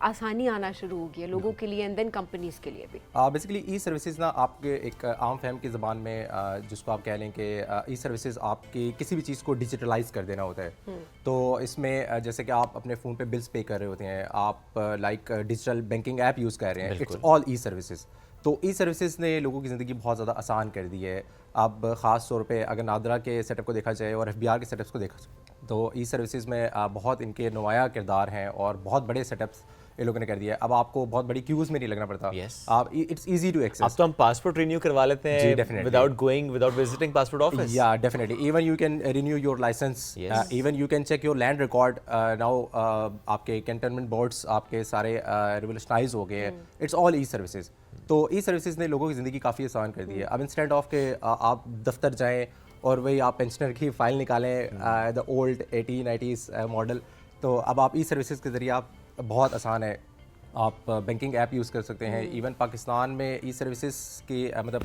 آسانی آنا شروع ہو گئی ہے لوگوں کے لیے اینڈ دین کمپنیز کے لیے بھی. بیسیکلی ای سروسز نا آپ کے ایک عام فہم کی زبان میں جس کو آپ کہہ لیں کہ ای سروسز آپ کی کسی بھی چیز کو ڈیجیٹلائز کر دینا ہوتا ہے. تو اس میں جیسے کہ آپ اپنے فون پہ بلز پے کر رہے ہوتے ہیں, آپ like digital banking app use کر رہے ہیں, اٹس آل ای سروسز. تو ای سروسز نے لوگوں کی زندگی بہت زیادہ آسان کر دی ہے. اب خاص طور پہ اگر نادرا کے سیٹ اپ کو دیکھا جائے اور ایف بی آر کے سیٹ اپس کو دیکھا جائے تو ای سروسز میں بہت ان کے نمایاں کردار ہیں اور بہت بڑے سیٹ اپس یہ لوگوں نے کر دیا ہے. اب آپ کو بہت بڑی کیوز میں نہیں لگنا پڑتا, آپ اٹس ایزی ٹو ایکسیس. اب تو ہم پاسپورٹ رینیو کروا لیتے ہیں وداؤٹ وزٹنگ پاسپورٹ آفس. یا definitely even you can renew your licence, even you can check your land record. Now آپ کے کینٹونمنٹ بورڈس آپ کے سارے ریولیوشنائز ہو گئے ہیں. It's all e services. تو ای سروسز نے لوگوں کی زندگی کافی آسان کر دی ہے. اب انسٹیڈ آف کہ آپ دفتر جائیں اور وہی آپ پینشنر کی فائل نکالیں دا اولڈ 1890s ماڈل, تو اب آپ ای سروسز کے ذریعے آپ بہت آسان ہے, آپ بینکنگ ایپ یوز کر سکتے ہیں. ایون پاکستان میں ای سروسز کی مطلب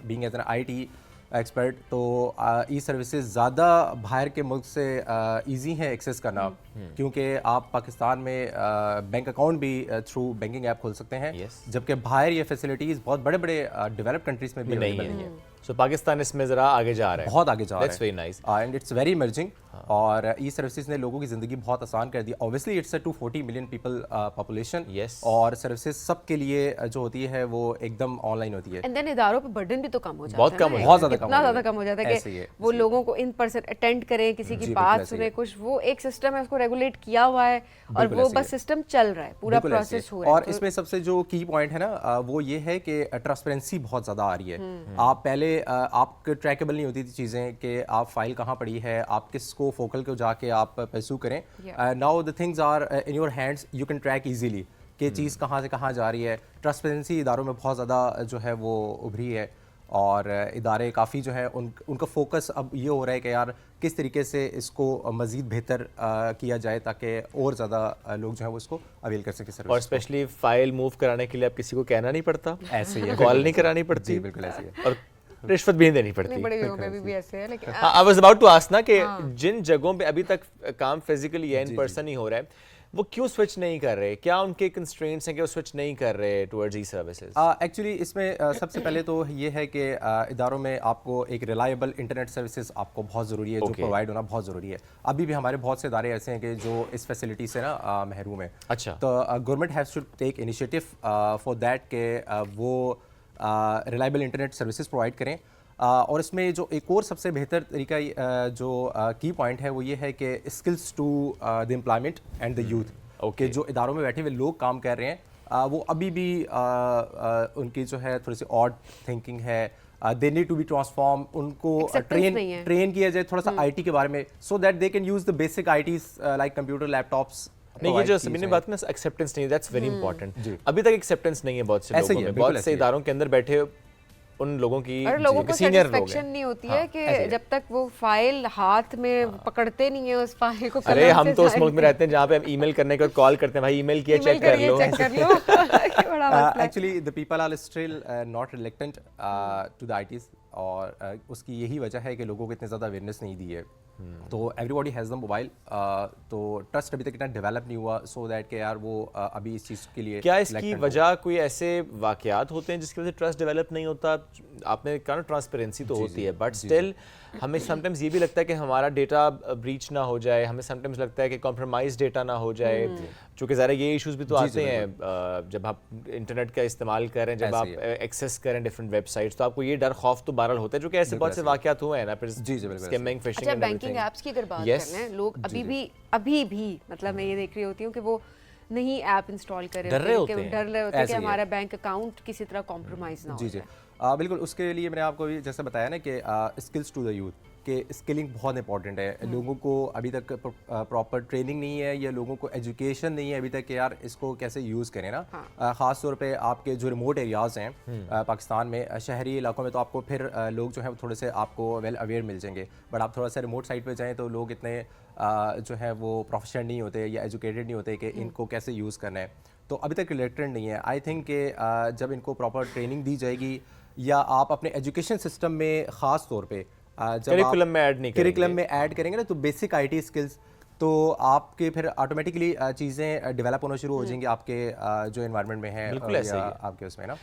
being as an I T expert, تو ای سروسز زیادہ باہر کے ملک سے ایزی ہیں ایکسیس کرنا, کیونکہ آپ پاکستان میں بینک اکاؤنٹ بھی تھرو بینکنگ ایپ کھول سکتے ہیں, جبکہ باہر یہ فیسلٹیز بہت بڑے بڑے ڈیولپ کنٹریز میں بھی اویلیبل ہیں. سو پاکستان اس میں ذرا آگے جا رہا ہے, بہت آگے جا رہا ہے. That's very nice and it's very emerging. اور ای سروسز نے لوگوں کی زندگی بہت آسان کر دی. Obviously it's a 240 million people population, اور سروسز سب کے لیے جو ہوتی ہے وہ ایک دم آن لائن ہوتی ہے. اینڈ دین اداروں پہ برڈن بھی تو کم ہو جاتا ہے, بہت کم, بہت زیادہ اتنا زیادہ کم ہو جاتا ہے کہ وہ لوگوں کو ان پرسن اٹینڈ کریں, کسی کی بات سنیں, کچھ وہ ایک سسٹم ہے اس کو ریگولیٹ کیا ہوا ہے اور وہ بس سسٹم چل رہا ہے, پورا پروسیس ہو رہا ہے. اور اس میں سب سے جو کی پوائنٹ ہے نا وہ یہ ہے کہ ٹرانسپیرنسی بہت زیادہ آ رہی ہے. آپ پہلے آپ ٹریکیبل نہیں ہوتی تھی چیزیں کہ آپ فائل کہاں پڑی ہے, آپ کس کو فوکل کو جا کے آپ پرسو کریں. Now the things are in your hands, you can track easily کہ چیز کہاں سے کہاں جا رہی ہے. ٹرانسپیرنسی اداروں میں بہت زیادہ جو ہے وہ ابھری ہے, اور ادارے کافی جو ہے ان کا فوکس اب یہ ہو رہا ہے کہ یار کس طریقے سے اس کو مزید بہتر کیا جائے تاکہ اور زیادہ لوگ جو ہے وہ اس کو اویل کر سکیں. اور اسپیشلی فائل موو کرانے کے لیے اب کسی کو کہنا نہیں پڑتا, ایسے ہی کال نہیں کرانی پڑتی. بالکل ایسے ہی. اور رشوت بھی نہیں دینی پڑتی. بڑے جگہوں پہ بھی ایسے ہے. لیکن I was about to ask نا کہ جن جگہوں پہ ابھی تک کام فزیکلی یا ان پرسن ہی ہو رہا ہے وہ کیوں سوئچ نہیں کر رہے, کیا ان کے کنسٹرینٹس ہیں کہ وہ سوئچ نہیں کر رہے ٹورڈز ای سروسز؟ ایکچولی اس میں سب سے پہلے تو یہ ہے کہ اداروں میں آپ کو ایک ریلائبل انٹرنیٹ سروسز آپ کو بہت ضروری ہے, جو پرووائڈ ہونا بہت ضروری ہے. ابھی بھی ہمارے بہت سے ادارے ایسے ہیں کہ جو اس فیسلٹی سے نا محروم ہیں. اچھا, تو government has to take initiative for that کہ وہ ریلائبل انٹرنیٹ سروسز پرووائڈ کریں. اور اس میں جو ایک اور سب سے بہتر طریقہ جو کی پوائنٹ ہے وہ یہ ہے کہ skills to the employment and the youth, کہ جو اداروں میں بیٹھے ہوئے لوگ کام کر رہے ہیں وہ ابھی بھی ان کی جو ہے تھوڑی سی آڈ تھنکنگ ہے. They need to be transform, ان کو ٹرین کیا جائے تھوڑا سا آئی ٹی کے بارے میں, so that they can use the basic ITs like computer, laptops. نہیں, یہ جو سبھی نے بات نا ایکسیپٹنس نہیں, دیٹس ویری امپورٹنٹ. ابھی تک ایکسیپٹنس نہیں ہے بہت سے لوگوں میں, بہت سے اداروں کے اندر بیٹھے ان لوگوں کی سینئر لوگ ہیں, نہیں ہوتی ہے کہ جب تک وہ فائل ہاتھ میں پکڑتے نہیں ہیں اس فائل کو. ارے ہم تو اس ملک میں رہتے ہیں جہاں پہ ہم ای میل کرنے کے بعد کال کرتے ہیں, بھائی ای میل کیا, چیک کر لو. Actually the people are still not reluctant to the ITs, اور اس کی یہی وجہ ہے کہ لوگوں کو اتنے زیادہ اویئرنیس نہیں دی ہے. تو every body has the mobile, تو ٹرسٹ ابھی تک اتنا ڈیولپ نہیں ہوا, سو دیٹ کہ یار وہ ابھی اس چیز کے لیے. کیا اس کی وجہ کوئی ایسے واقعات ہوتے ہیں جس کی وجہ سے ٹرسٹ ڈیولپ نہیں ہوتا؟ آپ نے کہا نا ٹرانسپیرنسی تو ہوتی ہے, بٹ اسٹل ہمیں سم ٹائمز یہ بھی لگتا ہے کہ ہمارا ڈیٹا بریچ نہ ہو جائے, ہمیں سم ٹائمز لگتا ہے کہ کمپرومائز ڈیٹا نہ ہو جائے, چونکہ ذرا یہ ایشوز بھی تو آتے ہیں جب آپ انٹرنیٹ کا استعمال کریں, جب آپ ایکسیس کریں ڈفرینٹ ویب سائٹس, تو آپ کو یہ ڈر خوف تو بہرحال ہوتا ہے, جو کہ ایسے بہت سے واقعات ہوئے ہیں نا, پھر اسکیمنگ, فشنگ. اچھا, بینکنگ ایپس کی اگر بات کریں ہیں, لوگ ابھی بھی مطلب میں یہ دیکھ رہی ہوتی ہوں کہ وہ نہیں ایپ انسٹال کر رہے ہوتے ہیں کہ ہمارا بینک اکاؤنٹ کسی طرح کمپرومائز نہ ہو جائے. بالکل, اس کے لیے میں نے آپ کو جیسے بتایا نا کہ اسکلس ٹو دا یوتھ, کہ اسکلنگ بہت امپورٹنٹ ہے. لوگوں کو ابھی تک پراپر ٹریننگ نہیں ہے, یا لوگوں کو ایجوکیشن نہیں ہے ابھی تک کہ یار اس کو کیسے یوز کریں نا. خاص طور پہ آپ کے جو ریموٹ ایریاز ہیں پاکستان میں, شہری علاقوں میں تو آپ کو پھر لوگ جو ہیں تھوڑے سے آپ کو ویل اویئر مل جائیں گے, بٹ آپ تھوڑا سا ریموٹ سائٹ پہ جائیں تو لوگ اتنے جو ہے وہ پروفیشنل نہیں ہوتے یا ایجوکیٹڈ نہیں ہوتے کہ ان کو کیسے یوز کرنا ہے. تو ابھی تک ریلیٹڈ نہیں ہے. آئی تھنک کہ جب ان کو پراپر ٹریننگ دی جائے گی, یا آپ اپنے ایجوکیشن سسٹم میں خاص طور پہ جب کریکولم میں ایڈ ایڈ کریں گے نا, تو بیسک آئی ٹی اسکلس تو آپ کے پھر آٹومیٹکلی چیزیں ڈیولپ ہونا شروع ہو جائیں گی آپ کے جو انوائرمنٹ میں ہے یا آپ کے اس میں نا.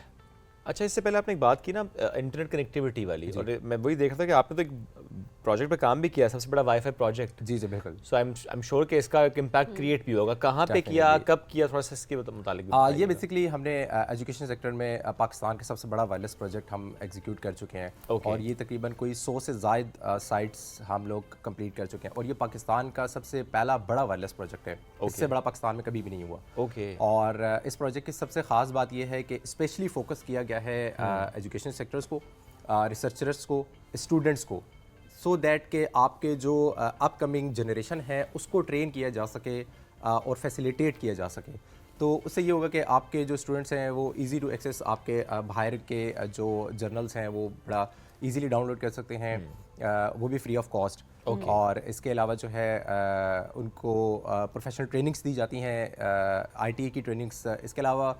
اچھا اس سے پہلے آپ نے ایک بات کی نا انٹرنیٹ کنیکٹیوٹی والی, اور میں وہی دیکھ رہا تھا کہ آپ نے تو ایک پروجیکٹ پہ کام بھی کیا, سب سے بڑا وائی فائی پروجیکٹ. جی بالکل. سو آئی ایم شیور کہ اس کا ایک امپیکٹ کریٹ بھی ہوگا. کہاں پہ کیا, کب کیا, تھوڑا سا اس کے متعلق. یہ بیسکلی ہم نے ایجوکیشن سیکٹر میں پاکستان کا سب سے بڑا وائرلیس پروجیکٹ ہم ایگزیکیوٹ کر چکے ہیں, اور یہ تقریباً کوئی 100 سے زائد سائٹس ہم لوگ کمپلیٹ کر چکے ہیں, اور یہ پاکستان کا سب سے پہلا بڑا وائرلیس پروجیکٹ ہے. اس سے بڑا پاکستان میں کبھی بھی نہیں ہوا. اوکے. اور اس پروجیکٹ کی سب سے خاص بات یہ ہے کہ اسپیشلی فوکس کیا گیا ہے ایجوکیشن سیکٹرز کو, ریسرچرس کو, اسٹوڈنٹس کو, سو دیٹ کہ آپ کے جو اپ کمنگ جنریشن ہے اس کو ٹرین کیا جا سکے اور فیسیلیٹیٹ کیا جا سکے. تو اس سے یہ ہوگا کہ آپ کے جو اسٹوڈنٹس ہیں وہ ایزی ٹو ایکسیس آپ کے باہر کے جو جرنلس ہیں وہ بڑا ایزیلی ڈاؤن لوڈ کر سکتے ہیں, وہ بھی فری آف کاسٹ. اور اس کے علاوہ جو ہے ان کو پروفیشنل ٹریننگس دی جاتی ہیں, آئی ٹی کی ٹریننگس. اس کے علاوہ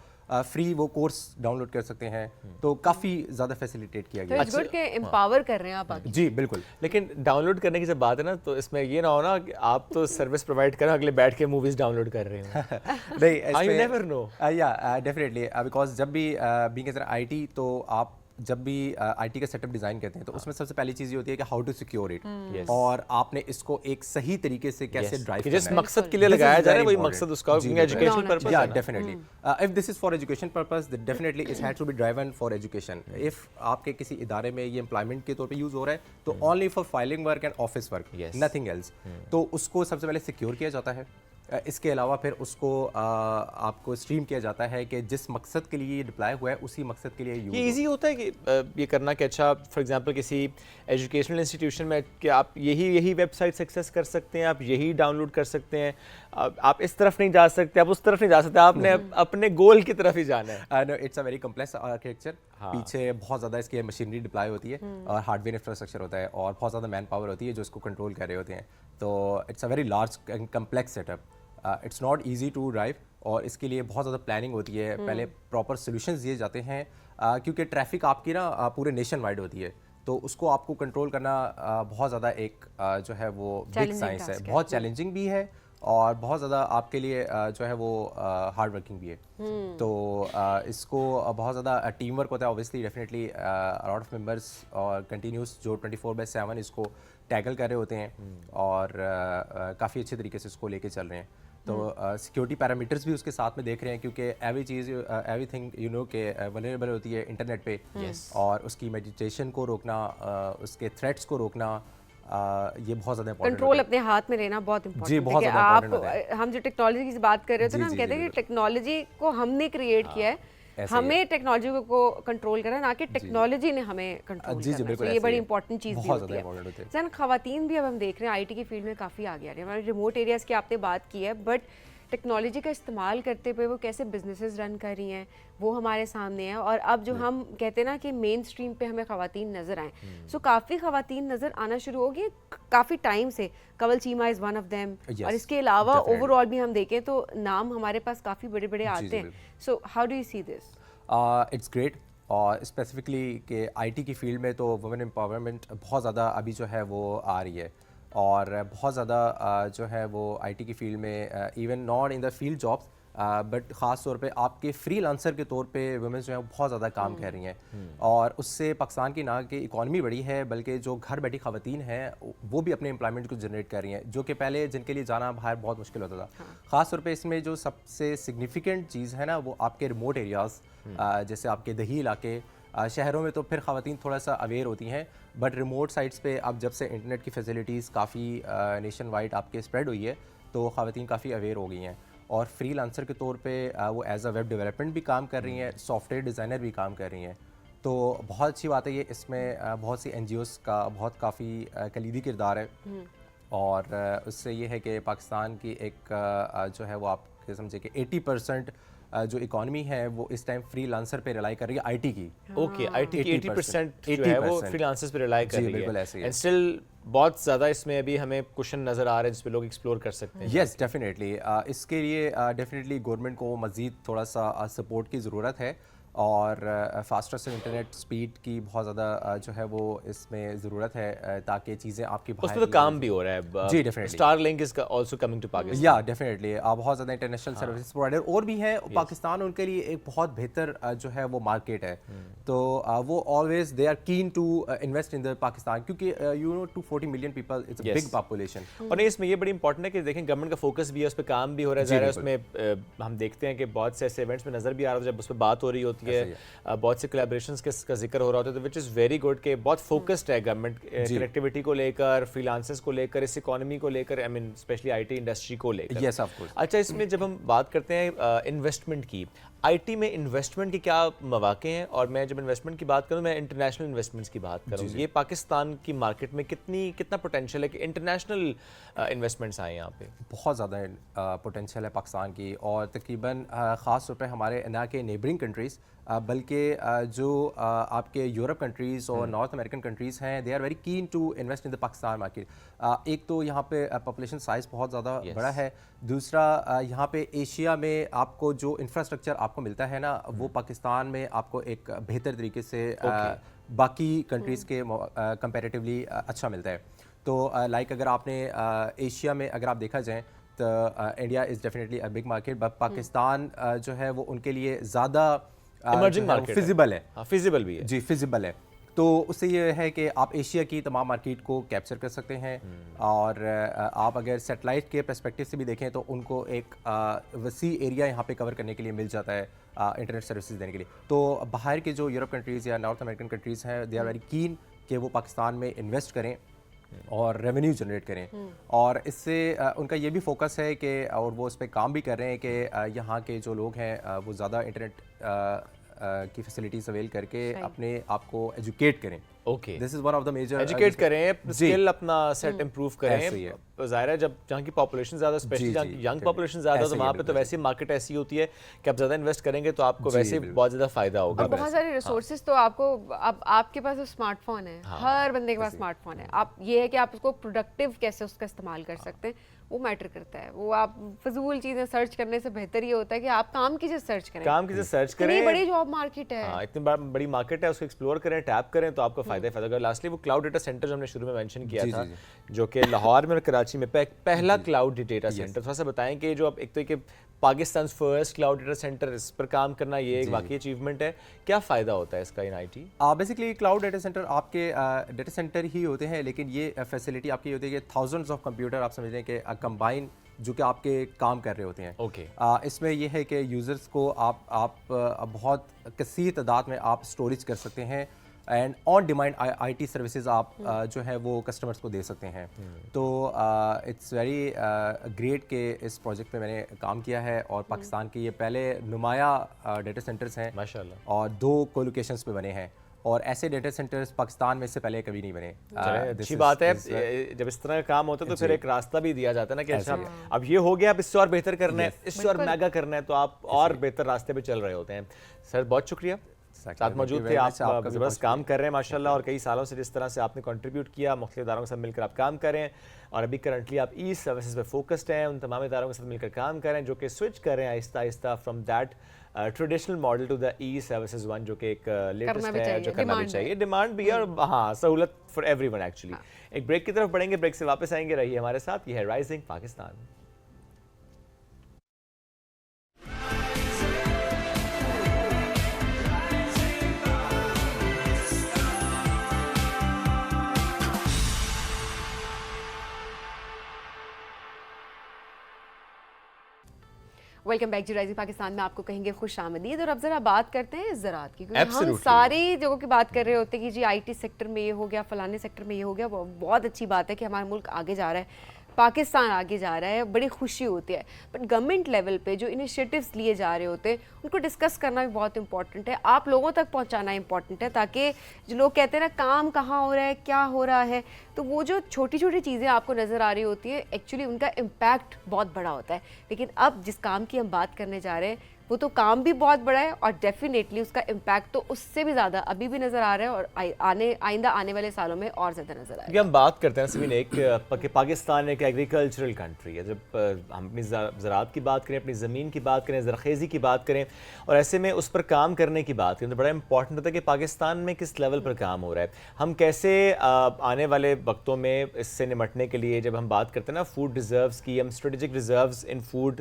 فری وہ کورس ڈاؤن لوڈ کر سکتے ہیں. تو کافی زیادہ فیسیلیٹیٹ کیا گیا. اٹس گڈ کہ امپاور کر رره ہیں آپ. جی بالکل. لیکن ڈاؤن لوڈ کرنے کی جب بات ہے نا, تو اس میں یہ نہ ہو نا کہ آپ تو سروس پرووائڈ کریں, اگلے بیٹھ کے موویز ڈاؤن لوڈ کر رہے ہیں. نہیں, یو نیور نو. یا ڈیفینیٹلی, بیکاز جب بھی being as an I T, تو آپ جب بھی آئی ٹی کا سیٹ اپ ڈیزائن کرتے ہیں تو اس میں سب سے پہلی چیز یہ ہوتی ہے کہ ہاؤ ٹو سیکیور اٹ, اور آپ نے اس کو ایک صحیح طریقے سے کیسے ڈرائیو کرنا ہے. جس مقصد کے لیے لگایا جا رہا ہے وہی مقصد اس کا education purpose. Yeah definitely if this is for education purpose, definitely it has to be driven for education. If آپ کے کسی ادارے میں یہ امپلائمنٹ کے طور پہ یوز ہو رہا ہے تو only for filing work and office work, nothing else. تو اس کو سب سے پہلے سیکیور کیا جاتا ہے. اس کے علاوہ پھر اس کو آپ کو اسٹریم کیا جاتا ہے کہ جس مقصد کے لیے یہ ڈپلائی ہوا ہے اسی مقصد کے لیے یوز. یہ ایزی ہوتا ہے کہ یہ کرنا کہ اچھا فار ایگزامپل کسی ایجوکیشنل انسٹیٹیوشن میں کہ آپ یہی ویب سائٹ ایکسیس کر سکتے ہیں, آپ یہی ڈاؤن لوڈ کر سکتے ہیں, آپ اس طرف نہیں جا سکتے, آپ اس طرف نہیں جا سکتے, آپ نے اپنے گول کی طرف ہی جانا ہے. No, it's a very complex architecture. پیچھے بہت زیادہ اس کی مشینری ڈپلائی ہوتی ہے, اور ہارڈ ویئر انفراسٹرکچر ہوتا ہے, اور بہت زیادہ مین پاور ہوتی ہے جو اس کو کنٹرول کر رہے ہوتے ہیں. تو it's a very large and complex set up. It's not easy to drive, اور اس کے لیے بہت زیادہ پلاننگ ہوتی ہے. پہلے پراپر سولوشنز دیے جاتے ہیں, کیونکہ ٹریفک آپ کی نا پورے نیشن وائڈ ہوتی ہے, تو اس کو آپ کو کنٹرول کرنا بہت زیادہ ایک جو ہے وہ بگ سائنس ہے, بہت چیلنجنگ بھی ہے, اور بہت زیادہ آپ کے لیے جو ہے وہ ہارڈ ورکنگ بھی ہے. تو اس کو بہت زیادہ ٹیم ورک ہوتا ہے obviously, definitely lot of members, اور کنٹینیوس جو 24/7 اس کو ٹیکل کر رہے ہوتے ہیں, اور کافی اچھے طریقے سے اس کو لے کے چل رہے ہیں. تو سیکیورٹی پیرامیٹرز بھی اس کے ساتھ میں دیکھ رہے ہیں, کیونکہ ایوری تھنگ یو نو کہ ولنریبل ہوتی ہے انٹرنیٹ پہ, اور اس کی میڈیٹیشن کو روکنا, اس کے تھریٹس کو روکنا, یہ بہت زیادہ امپورٹنٹ ہے. کنٹرول اپنے ہاتھ میں لینا بہت امپورٹنٹ ہے. آپ ہم جو ٹیکنالوجی کی بات کر رہے تھے نا, ہم کہتے ہیں کہ ٹیکنالوجی کو ہم نے کریٹ کیا ہے, ہمیں ٹیکنالوجی کو کنٹرول کرنا, نہ کہ ٹیکنالوجی نے ہمیں کنٹرول کرنا. یہ بڑی امپورٹنٹ چیز بھی ہوتی ہے. سر خواتین بھی اب ہم دیکھ رہے ہیں آئی ٹی کی فیلڈ میں کافی آگے آ رہی ہیں. ہمارے ریموٹ ایریاز کی آپ نے بات کی ہے, بٹ ٹیکنالوجی کا استعمال کرتے ہوئے وہ کیسے بزنسز رن کر رہی ہیں وہ ہمارے سامنے ہے. اور اب جو ہم کہتے ہیں نا کہ مین اسٹریم پہ ہمیں خواتین نظر آئیں, سو کافی خواتین نظر آنا شروع ہو گئی کافی ٹائم سے. Kanwal Cheema is one of them, اور اس کے علاوہ اوور آل بھی ہم دیکھیں تو نام ہمارے پاس کافی بڑے بڑے آتے ہیں. So how do you see this? It's great. اور اسپیسیفکلی کہ آئی ٹی کی فیلڈ میں تو وومن امپاورمنٹ بہت زیادہ ابھی جو ہے وہ آ رہی ہے, اور بہت زیادہ جو ہے وہ آئی ٹی کی فیلڈ میں even not in the field jobs, but خاص طور پہ آپ کے فری لانسر کے طور پہ ویمنس جو ہیں بہت زیادہ کام کر رہی ہیں. اور اس سے پاکستان کی نہ کہ اکانومی بڑی ہے, بلکہ جو گھر بیٹھی خواتین ہیں وہ بھی اپنے امپلائمنٹ کو جنریٹ کر رہی ہیں, جو کہ پہلے جن کے لیے جانا باہر بہت مشکل ہوتا تھا. خاص طور پہ اس میں جو سب سے سگنیفیکنٹ چیز ہے نا وہ آپ کے ریموٹ ایریاز, جیسے آپ کے دیہی علاقے. شہروں میں تو پھر خواتین تھوڑا سا اویئر ہوتی ہیں, بٹ ریموٹ سائٹس پہ اب جب سے انٹرنیٹ کی فیسلٹیز کافی نیشن وائڈ آپ کے اسپریڈ ہوئی ہے تو خواتین کافی اویئر ہو گئی ہیں, اور فری لانسر کے طور پہ وہ ایز اے ویب ڈیولپمنٹ بھی کام کر رہی ہیں, سافٹ ویئر ڈیزائنر بھی کام کر رہی ہیں. تو بہت اچھی بات ہے یہ. اس میں بہت سی این جی اوز کا بہت کافی کلیدی کردار ہے, اور اس سے یہ ہے کہ پاکستان کی ایک جو ہے وہ آپ کے سمجھے کہ 80% جو اکانومی ہے وہ اس ٹائم فری لانسر پہ ریلائی کر رہی ہے آئی ٹی کی. اوکے, آئی ٹی کی 80% جو ہے وہ فری لانسرز پہ ریلائی کر رہی ہے. بالکل ایسے ہی ہے. اینڈ اسٹل بہت زیادہ اس میں ابھی ہمیں کوشچن نظر آ رہے ہیں جس پہ لوگ ایکسپلور کر سکتے ہیں. یس ڈیفینیٹلی, اس کے لیے ڈیفینیٹلی گورنمنٹ کو مزید تھوڑا سا سپورٹ کی ضرورت ہے. اور فاسٹر سے انٹرنیٹ سپیڈ کی بہت زیادہ جو ہے وہ اس میں ضرورت ہے تاکہ چیزیں آپ کی اس پہ تو کام بھی ہو رہا ہے. جی definitely. Starlink is also coming to Pakistan. Yeah definitely بہت زیادہ انٹرنیشنل سروس پرووائڈر اور بھی ہیں. پاکستان ان کے لیے ایک بہت بہتر جو ہے وہ مارکیٹ ہے. تو وہ always they are keen to invest in the Pakistan کیونکہ you know 240 million people it's a big population. اور نہیں اس میں یہ بڑی امپورٹنٹ ہے کہ دیکھیں گورنمنٹ کا فوکس بھی ہے, اس پہ کام بھی ہو رہا ہے. ظاہر ہے اس میں ہم دیکھتے ہیں کہ بہت سے ایسے ایونٹس میں نظر بھی آ رہا ہے جب اس پہ بات ہو رہی ہوتی ہے, بہت سے کولیبریشنز کا ذکر ہو رہا ہوتا ہے, وچ از ویری گڈ کہ بہت فوکسڈ ہے گورنمنٹ کنیکٹیوٹی کو لے کر, فری لانسرز کو لے کر, اس اکانومی کو لے کر, آئی مین اسپیشلی آئی ٹی انڈسٹری کو لے کر. Yes of course. اچھا اس میں جب ہم بات کرتے ہیں انویسٹمنٹ کی, آئی ٹی میں انویسٹمنٹ کے کیا مواقع ہیں؟ اور میں جب انویسٹمنٹ کی بات کروں میں انٹرنیشنل انویسٹمنٹس کی بات کروں, یہ پاکستان کی مارکیٹ میں کتنا پوٹینشیل ہے کہ انٹرنیشنل انویسٹمنٹس آئیں یہاں پہ؟ بہت زیادہ پوٹینشیل ہے پاکستان کی, اور تقریباً خاص طور پہ ہمارے نہ کہ نیبرنگ کنٹریز بلکہ جو آپ کے یورپ کنٹریز اور نارتھ امریکن کنٹریز ہیں, they are very keen to invest in the Pakistan market. ایک تو یہاں پہ پاپولیشن سائز بہت زیادہ بڑا ہے, دوسرا یہاں پہ ایشیا میں آپ کو جو انفراسٹرکچر آپ کو ملتا ہے نا وہ پاکستان میں آپ کو ایک بہتر طریقے سے باقی کنٹریز کے کمپیریٹیولی اچھا ملتا ہے. تو لائک اگر آپ نے ایشیا میں اگر آپ دیکھا جائیں تو India is definitely a big market, but Pakistan جو ہے وہ ان کے لیے زیادہ ایمرجنگ مارکیٹ فیزیبل ہے. فیزیبل بھی ہے. جی فیزیبل ہے. تو اس سے یہ ہے کہ آپ ایشیا کی تمام مارکیٹ کو کیپچر کر سکتے ہیں, اور آپ اگر سیٹلائٹ کے پرسپیکٹو سے بھی دیکھیں تو ان کو ایک وسیع ایریا یہاں پہ کور کرنے کے لیے مل جاتا ہے انٹرنیٹ سروسز دینے کے لیے. تو باہر کے جو یورپ کنٹریز یا نارتھ امریکن کنٹریز ہیں دے آر ویری کین کہ وہ پاکستان میں انویسٹ کریں اور ریونیو جنریٹ کریں, اور اس سے ان کا یہ بھی فوکس ہے کہ اور وہ اس پہ کام بھی کر رہے ہیں کہ یہاں کے جو لوگ ہیں وہ زیادہ انٹرنیٹ کی فیسلٹیز اویل کر کے اپنے آپ کو ایجوکیٹ کریں. Okay, this is one of the major. Educate کریں, اسکل اپنا سیٹ امپروو کریں. ظاہر ہے جب جہاں کی پاپولیشن زیادہ, اسپیشلی جہاں کی ینگ پاپولیشن زیادہ, تو وہاں پہ تو ویسے مارکیٹ ایسی ہوتی ہے کہ آپ زیادہ انویسٹ کریں گے تو آپ کو ویسے بہت زیادہ فائدہ ہوگا. بہت سارے ریسورسز تو آپ کو, اب آپ کے پاس اسمارٹ فون ہے, ہر بندے کے پاس اسمارٹ فون ہے. آپ یہ ہے کہ آپ اس کو پروڈکٹیو کیسے اس کا استعمال کر سکتے ہیں وہ میٹر کرتا ہے. وہ آپ فضول چیزیں سرچ کرنے سے بہتر یہ ہوتا ہے کہ آپ کام کی چیز سرچ کریں. کام کی چیز سرچ کریں. اتنی بڑی جاب مارکیٹ ہے, اتنی بڑی مارکیٹ ہے, اس کو ایکسپلور کریں, ٹیپ کریں تو آپ کو فائدہ ہوگا. لاسٹلی وہ کلاؤڈ ڈیٹا سینٹر جو ہم نے شروع میں مینشن کیا تھا, جو کہ لاہور میں اور کراچی میں پہلا کلاؤڈ ڈیٹا سینٹر, تھوڑا سا بتائیں کہ جو اب ایک تو کہ Pakistan first cloud data centre, اس پر کام کرنا یہ ایک واقعی اچیومنٹ ہے. کیا فائدہ ہوتا ہے اس کا in I T? Basically cloud data centre آپ کے ڈیٹا سینٹر ہی ہوتے ہیں, لیکن یہ فیسلٹی آپ کی ہوتی ہے کہ تھاؤزنڈز آف کمپیوٹر آپ سمجھ لیں کہ کمبائن جو کہ آپ کے کام کر رہے ہوتے ہیں. اوکے, اس میں یہ ہے کہ یوزرس کو آپ بہت کثیر تعداد میں آپ اسٹوریج کر سکتے ہیں, and on demand I T services آپ جو ہے وہ کسٹمرس کو دے سکتے ہیں. تو اٹس ویری گریٹ کہ اس پروجیکٹ پہ میں نے کام کیا ہے, اور پاکستان کے یہ پہلے نمایاں ڈیٹا سینٹرز ہیں ماشاء اللہ, اور 2 کولوکیشنز پہ بنے ہیں, اور ایسے ڈیٹا سینٹرز پاکستان میں اس سے پہلے کبھی نہیں بنے. اچھی بات ہے. جب اس طرح کا کام ہوتا ہے تو پھر ایک راستہ بھی دیا جاتا ہے نا کہ اچھا اب یہ ہو گیا, اب اس سے اور بہتر کرنا ہے, اس سے اور میگا کرنا ہے, تو آپ اور بہتر راستے پہ چل رہے ہوتے ہیں. سر بہت شکریہ ساتھ موجود تھے, آپ زبردست کام کر رہے ہیں ماشاء اللہ, اور کئی سالوں سے جس طرح سے آپ نے کنٹریبیوٹ کیا, مختلف اداروں کے ساتھ مل کر آپ کام کر رہے ہیں, اور ابھی کرنٹلی آپ ای سروسز پہ فوکسڈ ہیں, ان تمام اداروں کے ساتھ مل کر کام کر رہے ہیں جو کہ سوئچ کر رہے ہیں آہستہ آہستہ from that traditional model to the e services one, جو کہ ایک لیٹسٹ ہے, جو کرنا بھی چاہیے, ڈیمانڈ بھی ہے, اور ہاں سہولت فار ایوری ون ایکچولی. ایک بریک کی طرف بڑھیں گے, بریک سے واپس آئیں گے, رہیے ہمارے ساتھ. یہ ہے rising Pakistan. Welcome back. Rising Pakistan میں آپ کو کہیں گے خوش آمدید. اور اب ذرا بات کرتے ہیں زراعت کی, کیونکہ ہم ساری جگہوں کی بات کر رہے ہوتے ہیں کہ جی آئی ٹی سیکٹر میں یہ ہو گیا, فلانے سیکٹر میں یہ ہو گیا. بہت اچھی بات ہے کہ ہمارا ملک آگے جا رہا ہے, پاکستان آگے جا رہا ہے, بڑی خوشی ہوتی ہے. بٹ گورنمنٹ لیول پہ جو انیشیٹیوز لیے جا رہے ہوتے ہیں ان کو ڈسکس کرنا بھی بہت امپورٹنٹ ہے, آپ لوگوں تک پہنچانا امپورٹنٹ ہے, تاکہ جو لوگ کہتے ہیں نا کام کہاں ہو رہا ہے, کیا ہو رہا ہے, تو وہ جو چھوٹی چھوٹی چیزیں آپ کو نظر آ رہی ہوتی ہے ایکچولی ان کا امپیکٹ بہت بڑا ہوتا ہے. لیکن اب جس کام کی ہم بات کرنے جا رہے ہیں وہ تو کام بھی بہت بڑا ہے اور ڈیفینیٹلی اس کا امپیکٹ تو اس سے بھی زیادہ ابھی بھی نظر آ رہا ہے اور آئندہ آنے والے سالوں میں اور زیادہ نظر آئے گا. ہم بات کرتے ہیں سبین ایک کہ پاکستان ایک ایگریکلچرل کنٹری ہے. جب ہم اپنی زراعت کی بات کریں, اپنی زمین کی بات کریں, زرخیزی کی بات کریں اور ایسے میں اس پر کام کرنے کی بات کریں تو بڑا امپورٹنٹ ہوتا ہے کہ پاکستان میں کس لیول پر کام ہو رہا ہے. ہم کیسے آنے والے وقتوں میں اس سے نمٹنے کے لیے, جب ہم بات کرتے ہیں نا فوڈ ریزروز کی, ہم strategic reserves in food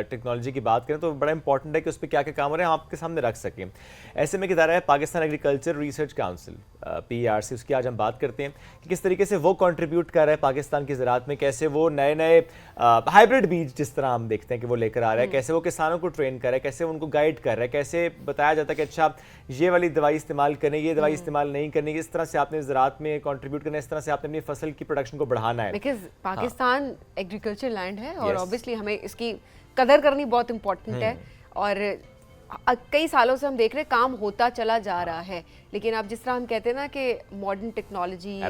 technology کی بات کریں تو بڑا امپورٹنٹ ہے کہ اس پہ کیا کیا کام ہو رہے ہیں ہم آپ کے سامنے رکھ سکیں. ایسے میں ایک ادارہ ہے Pakistan agriculture research council PRC, اس کی آج ہم بات کرتے ہیں کہ کس طریقے سے وہ کنٹریبیوٹ کر رہا ہے پاکستان کی زراعت میں, کیسے وہ نئے ہائیبرڈ بیج جس طرح ہم دیکھتے ہیں کہ وہ لے کر آ رہا ہے, کیسے وہ کسانوں کو ٹرین کر رہا ہے, کیسے ان کو گائیڈ کر رہا ہے, کیسے بتایا جاتا ہے کہ اچھا یہ والی دوائی استعمال کریں, یہ دوائی استعمال نہیں کرنی, اس طرح سے آپ نے زراعت میں کنٹریبیوٹ کرنا ہے, اس طرح سے آپ نے اپنی فصل کی پروڈکشن کو بڑھانا ہے. بیکاز پاکستان ایگریکلچر لینڈ ہے اور اوبیسلی ہمیں اس کی قدر کرنی بہت امپورٹنٹ ہے اور کئی سالوں سے ہم دیکھ رہے ہیں کام ہوتا چلا جا رہا ہے, لیکن اب جس طرح ہم کہتے ہیں نا کہ ماڈرن ٹیکنالوجی,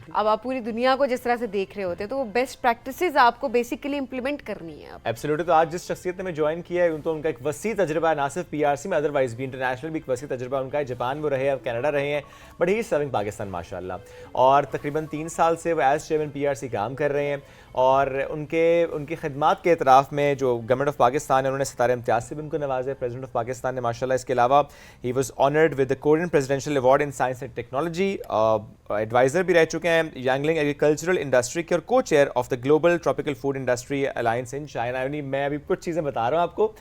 اب آپ پوری دنیا کو جس طرح سے دیکھ رہے ہوتے ہیں تو وہ بیسٹ پریکٹسز آپ کو بیسیکلی امپلیمنٹ کرنی ہے. ایبسلیوٹلی. تو آج جس شخصیت نے ہمیں جوائن کیا ہے تو ان کا ایک وسیع تجربہ ہے, نہ صرف PRC میں ادروائز بھی انٹرنیشنل بھی ایک وسیع تجربہ ان کا ہے. جاپان وہ رہے, اب کینیڈا رہے ہیں, بٹ ہی سرونگ پاکستان ماشاء اللہ, اور تقریباً 3 سال سے وہ ایز چیئرمین PRC کام کر رہے ہیں اور ان کی خدمات کے اعتراف میں جو گورنمنٹ آف پاکستان ہے انہوں نے ستارہ امتیاز سے بھی ان کو نوازا ہے, پریزیڈنٹ آف پاکستان نے ماشاء اللہ. اس کے علاوہ he was honoured with the Korean presidential award in science and technology, adviser بھی رہ چکے ہیں یانگلنگ ایگریکلچرل انڈسٹری کے اور کو chair of the global tropical food industry alliance in China. میں ابھی کچھ چیزیں بتا رہا ہوں آپ کو,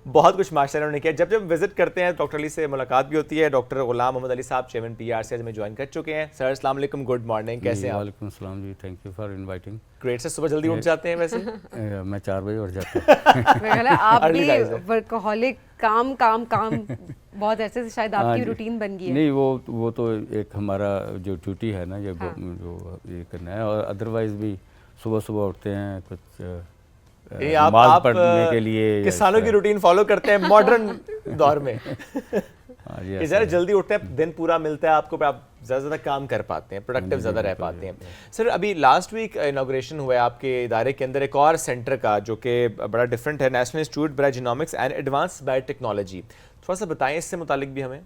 بہت کچھ ماشاء اللہ انہوں نے کیا. جب وزٹ کرتے ہیں ڈاکٹر علی سے ملاقات بھی ہوتی ہے. ڈاکٹر غلام محمد علی صاحب چیئرمین PRC آج ہمیں جوائن کر چکے ہیں. سر السلام علیکم, گڈ مارننگ, کیسے ہیں آپ؟ وعلیکم السلام جی, thank you for inviting. Great. سے صبح جلدی اٹھ جاتے ہیں ویسے؟ میں 4 بجے اٹھ جاتا ہوں. میرا خیال ہے آپ بھی ورکہولک, کام بہت ایسے سے شاید آپ کی روٹین بن گئی ہے. نہیں وہ تو ایک ہمارا جو ڈیوٹی ہے نا جو یہ کرنا ہے, اور ادروائز بھی صبح اٹھتے ہیں کچھ نماز پڑھنے کے لیے. کسانوں کی روٹین فالو کرتے ہیں ماڈرن دور میں. ذرا جلدی اٹھتے ہیں, دن پورا ملتا ہے آپ کو, آپ زیادہ کام کر پاتے ہیں, پروڈکٹیو زیادہ رہ پاتے ہیں. سر ابھی لاسٹ ویک انوگریشن ہوا ہے آپ کے ادارے کے اندر ایک اور سینٹر کا جو کہ بڑا ڈفرینٹ ہے, نیشنل انسٹیٹیوٹ برائے genomics and advance bio technology. تھوڑا سا بتائیں اس سے متعلق بھی ہمیں.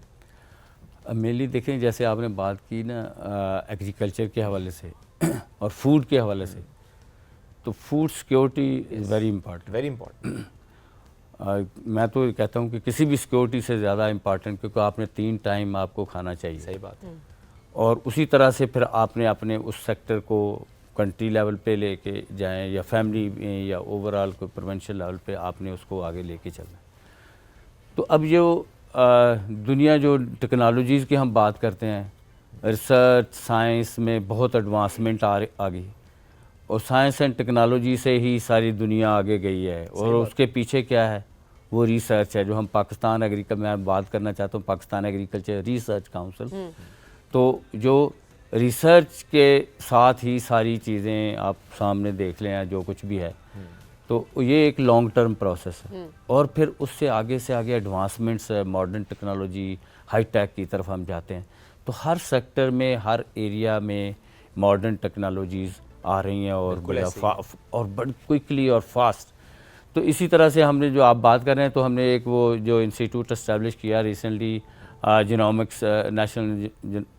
مینلی دیکھیں جیسے آپ نے بات کی نا ایگریکلچر کے حوالے سے اور فوڈ کے حوالے سے, تو food security is very important. میں تو کہتا ہوں کہ کسی بھی سیکیورٹی سے زیادہ امپارٹنٹ, کیونکہ آپ نے 3 ٹائم آپ کو کھانا چاہیے. صحیح بات ہے. اور اسی طرح سے پھر آپ نے اپنے اس سیکٹر کو کنٹری لیول پہ لے کے جائیں یا فیملی میں یا اوور آل کو پروونشل لیول پہ آپ نے اس کو آگے لے کے چلنا. تو اب جو دنیا جو ٹیکنالوجیز کی ہم بات کرتے ہیں, ریسرچ سائنس میں بہت ایڈوانسمنٹ آ گئی, اور سائنس اینڈ ٹیکنالوجی سے ہی ساری دنیا آگے گئی ہے, اور اس کے پیچھے کیا ہے, وہ ریسرچ ہے. جو ہم پاکستان میں بات کرنا چاہتا ہوں, پاکستان ایگریکلچر ریسرچ کاؤنسل, تو جو ریسرچ کے ساتھ ہی ساری چیزیں آپ سامنے دیکھ لیں جو کچھ بھی ہے, تو یہ ایک لانگ ٹرم پروسیس ہے. اور پھر اس سے آگے advancements, modern technology, high tech کی طرف ہم جاتے ہیں. تو ہر سیکٹر میں, ہر ایریا میں ماڈرن ٹیکنالوجیز آ رہی ہیں اور بڑی کوئکلی اور فاسٹ. تو اسی طرح سے ہم نے جو آپ بات کر رہے ہیں, تو ہم نے ایک وہ جو انسٹیٹیوٹ اسٹیبلش کیا recently, genomics, national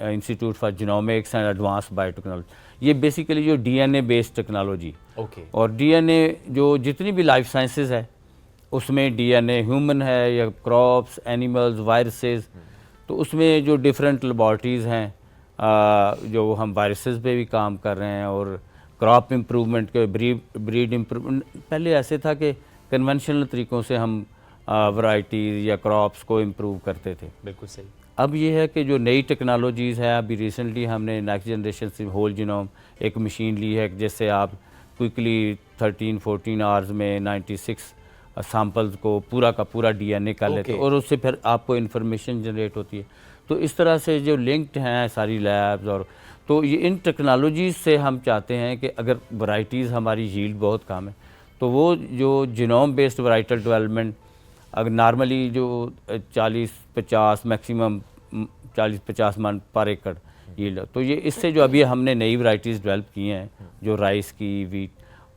institute for genomics and advance bio technology. یہ بیسیکلی جو DNA بیسڈ ٹیکنالوجی, اور DNA جو جتنی بھی لائف سائنسز ہے اس میں DNA ہیومن ہے یا کراپس, اینیملز, وائرسز, تو اس میں جو ڈفرینٹ لیبارٹریز ہیں جو ہم وائرسز پہ بھی کام کر رہے ہیں, اور کراپ امپرومنٹ کے بریڈ امپرومنٹ. پہلے ایسے تھا کہ کنونشنل طریقوں سے ہم ورائٹیز یا کراپس کو امپروو کرتے تھے. بالکل صحیح. اب یہ ہے کہ جو نئی ٹیکنالوجیز ہے, ابھی ریسنٹلی ہم نے نیکسٹ جنریشن سے ہول جینوم ایک مشین لی ہے جس سے آپ کوئکلی 13-14 آورز میں 96 سیمپلز کو پورا کا پورا DNA کر لیتے ہیں, اور اس سے پھر آپ کو انفارمیشن جنریٹ ہوتی ہے. تو اس طرح سے جو لنکڈ ہیں ساری لیبز, اور تو یہ ان ٹیکنالوجیز سے ہم چاہتے ہیں کہ اگر ورائٹیز ہماری ییلڈ بہت کم ہے, تو وہ جو جینوم بیسڈ ورائٹل ڈیولپمنٹ اگر نارملی جو 40-50 میکسیمم 40-50 من پر ایکڑ ییلڈ, تو یہ اس سے جو ابھی ہم نے نئی ورائٹیز ڈیولپ کی ہیں جو رائس کی, ویٹ,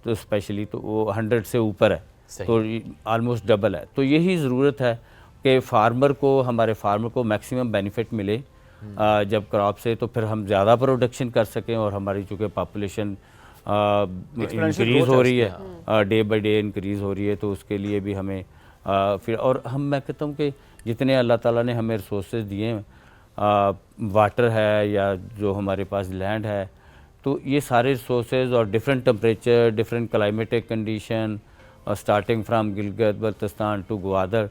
تو اسپیشلی تو وہ 100 سے اوپر ہے. تو آلموسٹ ڈبل ہے. تو یہی ضرورت ہے کہ فارمر کو, ہمارے فارمر کو میکسیمم بینیفٹ ملے جب کراپ سے, تو پھر ہم زیادہ پروڈکشن کر سکیں. اور ہماری چونکہ پاپولیشن انکریز ہو رہی ہے, ڈے بائی ڈے انکریز ہو رہی ہے, تو اس کے لیے بھی ہمیں پھر, اور میں کہتا ہوں کہ جتنے اللہ تعالیٰ نے ہمیں ریسورسز دیے ہیں, واٹر ہے یا جو ہمارے پاس لینڈ ہے, تو یہ سارے ریسورسز اور different temperature, different climatic condition, starting from Gilgit Baltistan to Gwadar,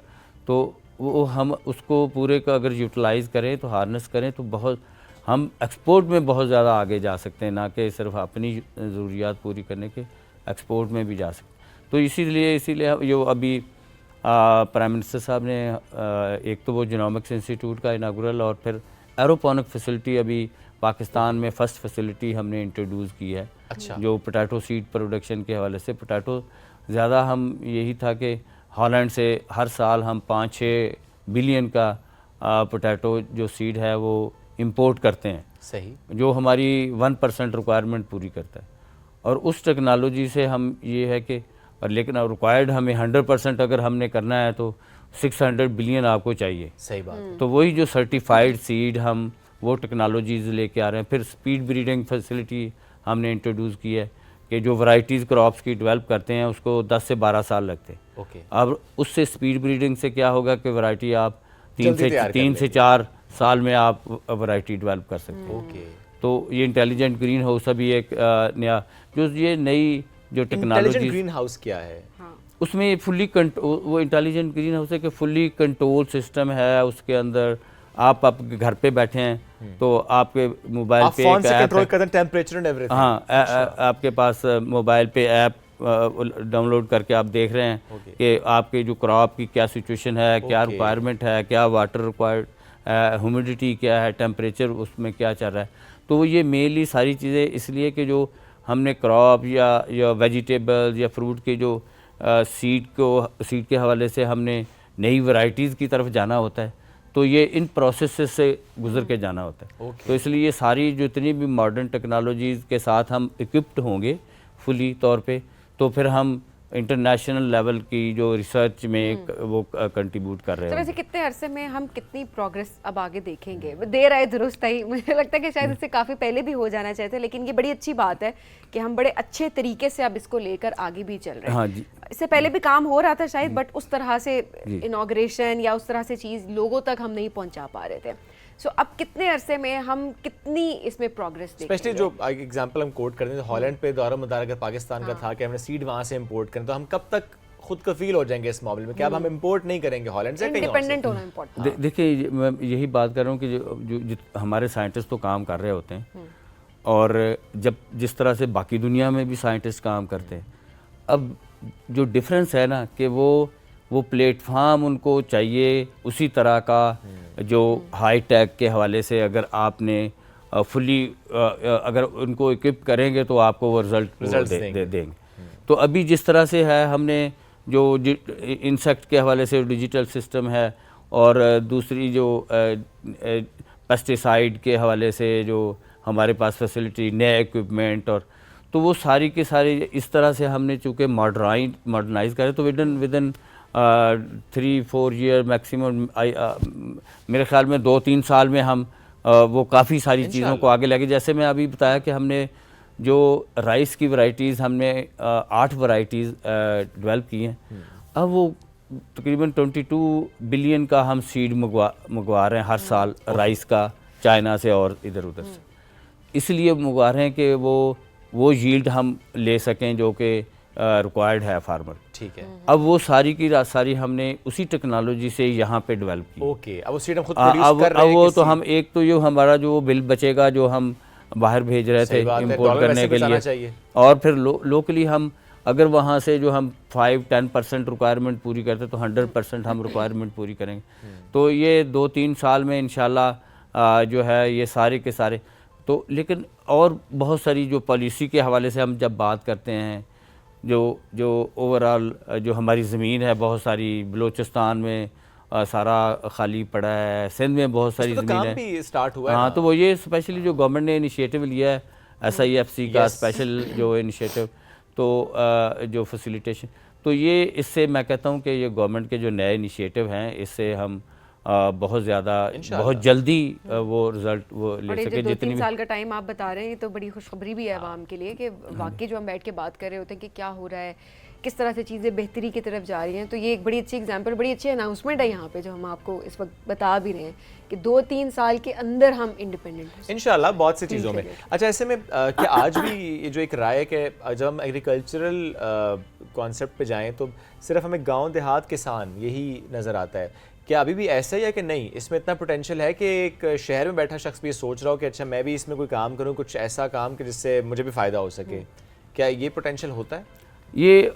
تو وہ ہم اس کو پورے کا اگر یوٹیلائز کریں تو ہارنس کریں تو بہت ہم ایکسپورٹ میں بہت زیادہ آگے جا سکتے ہیں, نہ کہ صرف اپنی ضروریات پوری کرنے کے, ایکسپورٹ میں بھی جا سکتے ہیں. تو اسی لیے جو ابھی پرائم منسٹر صاحب نے ایک تو وہ جینومکس انسٹیٹیوٹ کا اناگورل, اور پھر ایروپونک فیسلٹی ابھی پاکستان میں فرسٹ فیسلٹی ہم نے انٹروڈیوس کی ہے, جو پوٹیٹو سیڈ پروڈکشن کے حوالے سے. پوٹیٹو زیادہ ہم یہی تھا کہ ہالینڈ سے ہر سال ہم 5-6 بلین کا پوٹیٹو جو سیڈ ہے وہ امپورٹ کرتے ہیں, صحیح, جو ہماری 1% ریکوائرمنٹ پوری کرتا ہے. اور اس ٹیکنالوجی سے ہم یہ ہے کہ, اور لیکن ریکوائرڈ ہمیں 100% اگر ہم نے کرنا ہے تو 600 بلین آپ کو چاہیے. صحیح بات. تو وہی جو سرٹیفائڈ سیڈ ہم وہ ٹیکنالوجیز لے کے آ رہے ہیں. پھر سپیڈ بریڈنگ فیسلٹی ہم نے انٹروڈیوس کی ہے کہ جو ورائٹیز کراپس کی ڈیولپ کرتے ہیں اس کو 10 سے 12 سال لگتے ہیں. اوکے, اب اس سے سپیڈ بریڈنگ سے کیا ہوگا کہ ورائٹی آپ 3 سے 4 سال میں آپ ورائٹی ڈیولپ کر سکتے ہیں. اوکے, تو یہ انٹیلیجنٹ گرین ہاؤس ابھی ایک نیا جو یہ نئی جو ٹیکنالوجی, گرین ہاؤس کیا ہے اس میں فلی وہ انٹیلیجنٹ گرین ہاؤس ہے کہ فلی کنٹرول سسٹم ہے. اس کے اندر آپ گھر پہ بیٹھے ہیں تو آپ کے موبائل پہ ایک ایپ ہے, ہاں آپ کے پاس موبائل پہ ایپ ڈاؤن لوڈ کر کے آپ دیکھ رہے ہیں کہ آپ کے جو کراپ کی کیا سچویشن ہے, کیا ریکوائرمنٹ ہے, کیا واٹر ریکوائرڈ, ہیومیڈیٹی کیا ہے, ٹیمپریچر اس میں کیا چل رہا ہے. تو یہ مینلی ساری چیزیں اس لیے کہ جو ہم نے کراپ یا ویجیٹیبل یا فروٹ کے جو سیڈ کے حوالے سے ہم نے نئی ورائٹیز کی طرف جانا ہوتا ہے, تو یہ ان پروسیسز سے گزر کے جانا ہوتا ہے. تو اس لیے یہ ساری جو اتنی بھی ماڈرن ٹیکنالوجیز کے ساتھ ہم اکوپڈ ہوں گے فلی طور پہ, تو پھر ہم انٹرنیشنل لیول کی جو ریسرچ میں وہ کنٹریبیوٹ کر رہے ہیں. تو ویسے کتنے عرصے میں ہم کتنی پروگریس اب آگے دیکھیں گے؟ دیر آئے درست آئی, مجھے لگتا ہے کہ شاید اس سے کافی پہلے بھی ہو جانا چاہتے, لیکن یہ بڑی اچھی بات ہے کہ ہم بڑے اچھے طریقے سے اب اس کو لے کر آگے بھی چل رہے ہیں. ہاں جی, اس سے پہلے بھی کام ہو رہا تھا شاید, بٹ اس طرح سے انوگریشن یا اس طرح سے چیز لوگوں تک ہم نہیں پہنچا پا رہے تھے. سو اب کتنے عرصے میں ہم کتنی اس میں پروگریس دیکھیں گے؟ اسپیشلی جو ایگزامپل ہم کوٹ کرتے ہیں, ہالینڈ پہ دورہ مدار اگر پاکستان کا تھا کہ ہم نے سیڈ وہاں سے امپورٹ کریں, تو ہم کب تک خود کفیل ہو جائیں گے اس معاملے میں کہ اب ہم امپورٹ نہیں کریں گے ہالینڈ سے, انڈیپینڈنٹ ہونا امپورٹنٹ ہے. دیکھیے میں یہی بات کر رہا ہوں کہ جو ہمارے سائنٹسٹ تو کام کر رہے ہوتے ہیں, اور جس طرح سے باقی دنیا میں بھی سائنٹسٹ کام کرتے ہیں, اب جو ڈفرینس ہے نا کہ وہ پلیٹ فارم ان کو چاہیے اسی طرح کا جو ہائی ٹیک کے حوالے سے. اگر آپ نے فلی اگر ان کو اکوپ کریں گے تو آپ کو وہ رزلٹ دیں گے. تو ابھی جس طرح سے ہے, ہم نے جو انسیکٹ کے حوالے سے ڈیجیٹل سسٹم ہے, اور دوسری جو پیسٹیسائڈ کے حوالے سے جو ہمارے پاس فیسلٹی, نئے ایکوپمنٹ, اور تو وہ ساری کے ساری اس طرح سے ہم نے چونکہ ماڈرنائز کرے, تو ودن 3-4 ایئر میکسیمم, میرے خیال میں 2-3 سال میں ہم وہ کافی ساری چیزوں کو آگے لے گئے. جیسے میں ابھی بتایا کہ ہم نے جو رائس کی ورائٹیز, ہم نے 8 ورائٹیز ڈیولپ کی ہیں. اب وہ تقریباً 22 بلین کا ہم سیڈ منگوا رہے ہیں ہر سال رائس کا, چائنا سے اور ادھر ادھر سے. اس لیے منگوا رہے ہیں کہ وہ ییلڈ ہم لے سکیں جو کہ ریکوائرڈ ہے فارمر. ٹھیک ہے, اب وہ ساری کی ساری ہم نے اسی ٹیکنالوجی سے یہاں پہ ڈیولپ کی. اوکے, اب وہ سیڈ ہم خود پروڈیوس کر رہے ہیں. اب وہ تو ہم ایک تو جو ہمارا جو بل بچے گا جو ہم باہر بھیج رہے تھے امپورٹ کرنے کے لیے, اور پھر لوکلی ہم اگر وہاں سے جو ہم 5-10% ریکوائرمنٹ پوری کرتے تو 100% ہم ریکوائرمنٹ پوری کریں گے. تو یہ 2-3 سال میں انشاءاللہ جو ہے یہ سارے کے سارے. تو لیکن اور بہت ساری جو پالیسی کے حوالے سے ہم جب بات کرتے ہیں, جو اوورآل جو ہماری زمین ہے, بہت ساری بلوچستان میں سارا خالی پڑا ہے, سندھ میں بہت ساری زمین ہے. ہاں, تو وہ یہ اسپیشلی جو گورنمنٹ نے انیشیٹو لیا ہے SIFC کا اسپیشل جو انیشیٹو, تو جو فیسیلیٹیشن, تو یہ اس سے میں کہتا ہوں کہ یہ گورنمنٹ کے جو نئے انیشیٹو ہیں اس سے ہم بہت زیادہ بہت جلدی وہ رزلٹ وہ لے سکے. جو 2-3 سال کا ٹائم آپ بتا رہے ہیں تو بڑی خوشخبری بھی ہے عوام کے لیے کہ واقعی جو ہم بیٹھ کے بات کر رہے ہوتے ہیں کہ کیا ہو رہا ہے, کس طرح سے چیزیں بہتری کی طرف جا رہی ہیں. تو یہ ایک بڑی اچھی ایگزامپل, بڑی اچھی اناؤنسمنٹ ہے یہاں پہ جو ہم آپ کو اس وقت بتا بھی رہے ہیں کہ 2-3 سال کے اندر ہم انڈیپینڈنٹ ہیں انشاءاللہ بہت سی چیزوں میں. اچھا ایسے میں کیا آج بھی یہ جو ایک رائے ہے کہ جب ہم ایگریکلچرل کانسیپٹ پہ جائیں تو صرف ہمیں گاؤں دیہات کسان یہی نظر آتا ہے, کیا ابھی بھی ایسا ہی ہے کہ نہیں اس میں اتنا پوٹینشیل ہے کہ ایک شہر میں بیٹھا شخص بھی یہ سوچ رہا ہو کہ اچھا میں بھی اس میں کوئی کام کروں, کچھ ایسا کام کہ جس سے مجھے بھی فائدہ ہو سکے, کیا یہ پوٹینشیل ہوتا ہے؟ یہ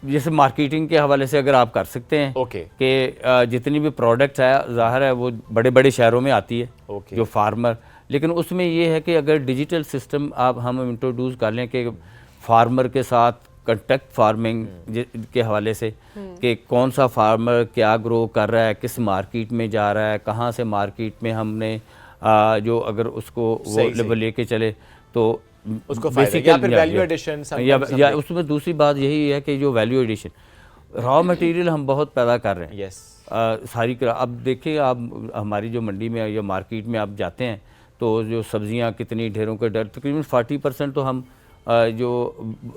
جیسے مارکیٹنگ کے حوالے سے اگر آپ کر سکتے ہیں کہ جتنی بھی پروڈکٹس ہے ظاہر ہے وہ بڑے بڑے شہروں میں آتی ہے جو فارمر, لیکن اس میں یہ ہے کہ اگر ڈیجیٹل سسٹم ہم انٹروڈیوس کر لیں کہ فارمر کے ساتھ کنٹیکٹ فارمنگ کے حوالے سے کہ کون سا فارمر کیا گرو کر رہا ہے, کس مارکیٹ میں جا رہا ہے, کہاں سے مارکیٹ میں ہم نے جو اگر اس کو وہ لیول لے کے چلے تو اس کو فائدہ یا پھر ویلیو ایڈیشن, یا اس میں دوسری بات یہی ہے کہ جو ویلیو ایڈیشن را مٹیریل ہم بہت پیدا کر رہے ہیں ساری. اب دیکھیں آپ ہماری جو منڈی میں یا مارکیٹ میں آپ جاتے ہیں تو جو سبزیاں کتنی ڈھیروں کے تقریباً 40% تو ہم جو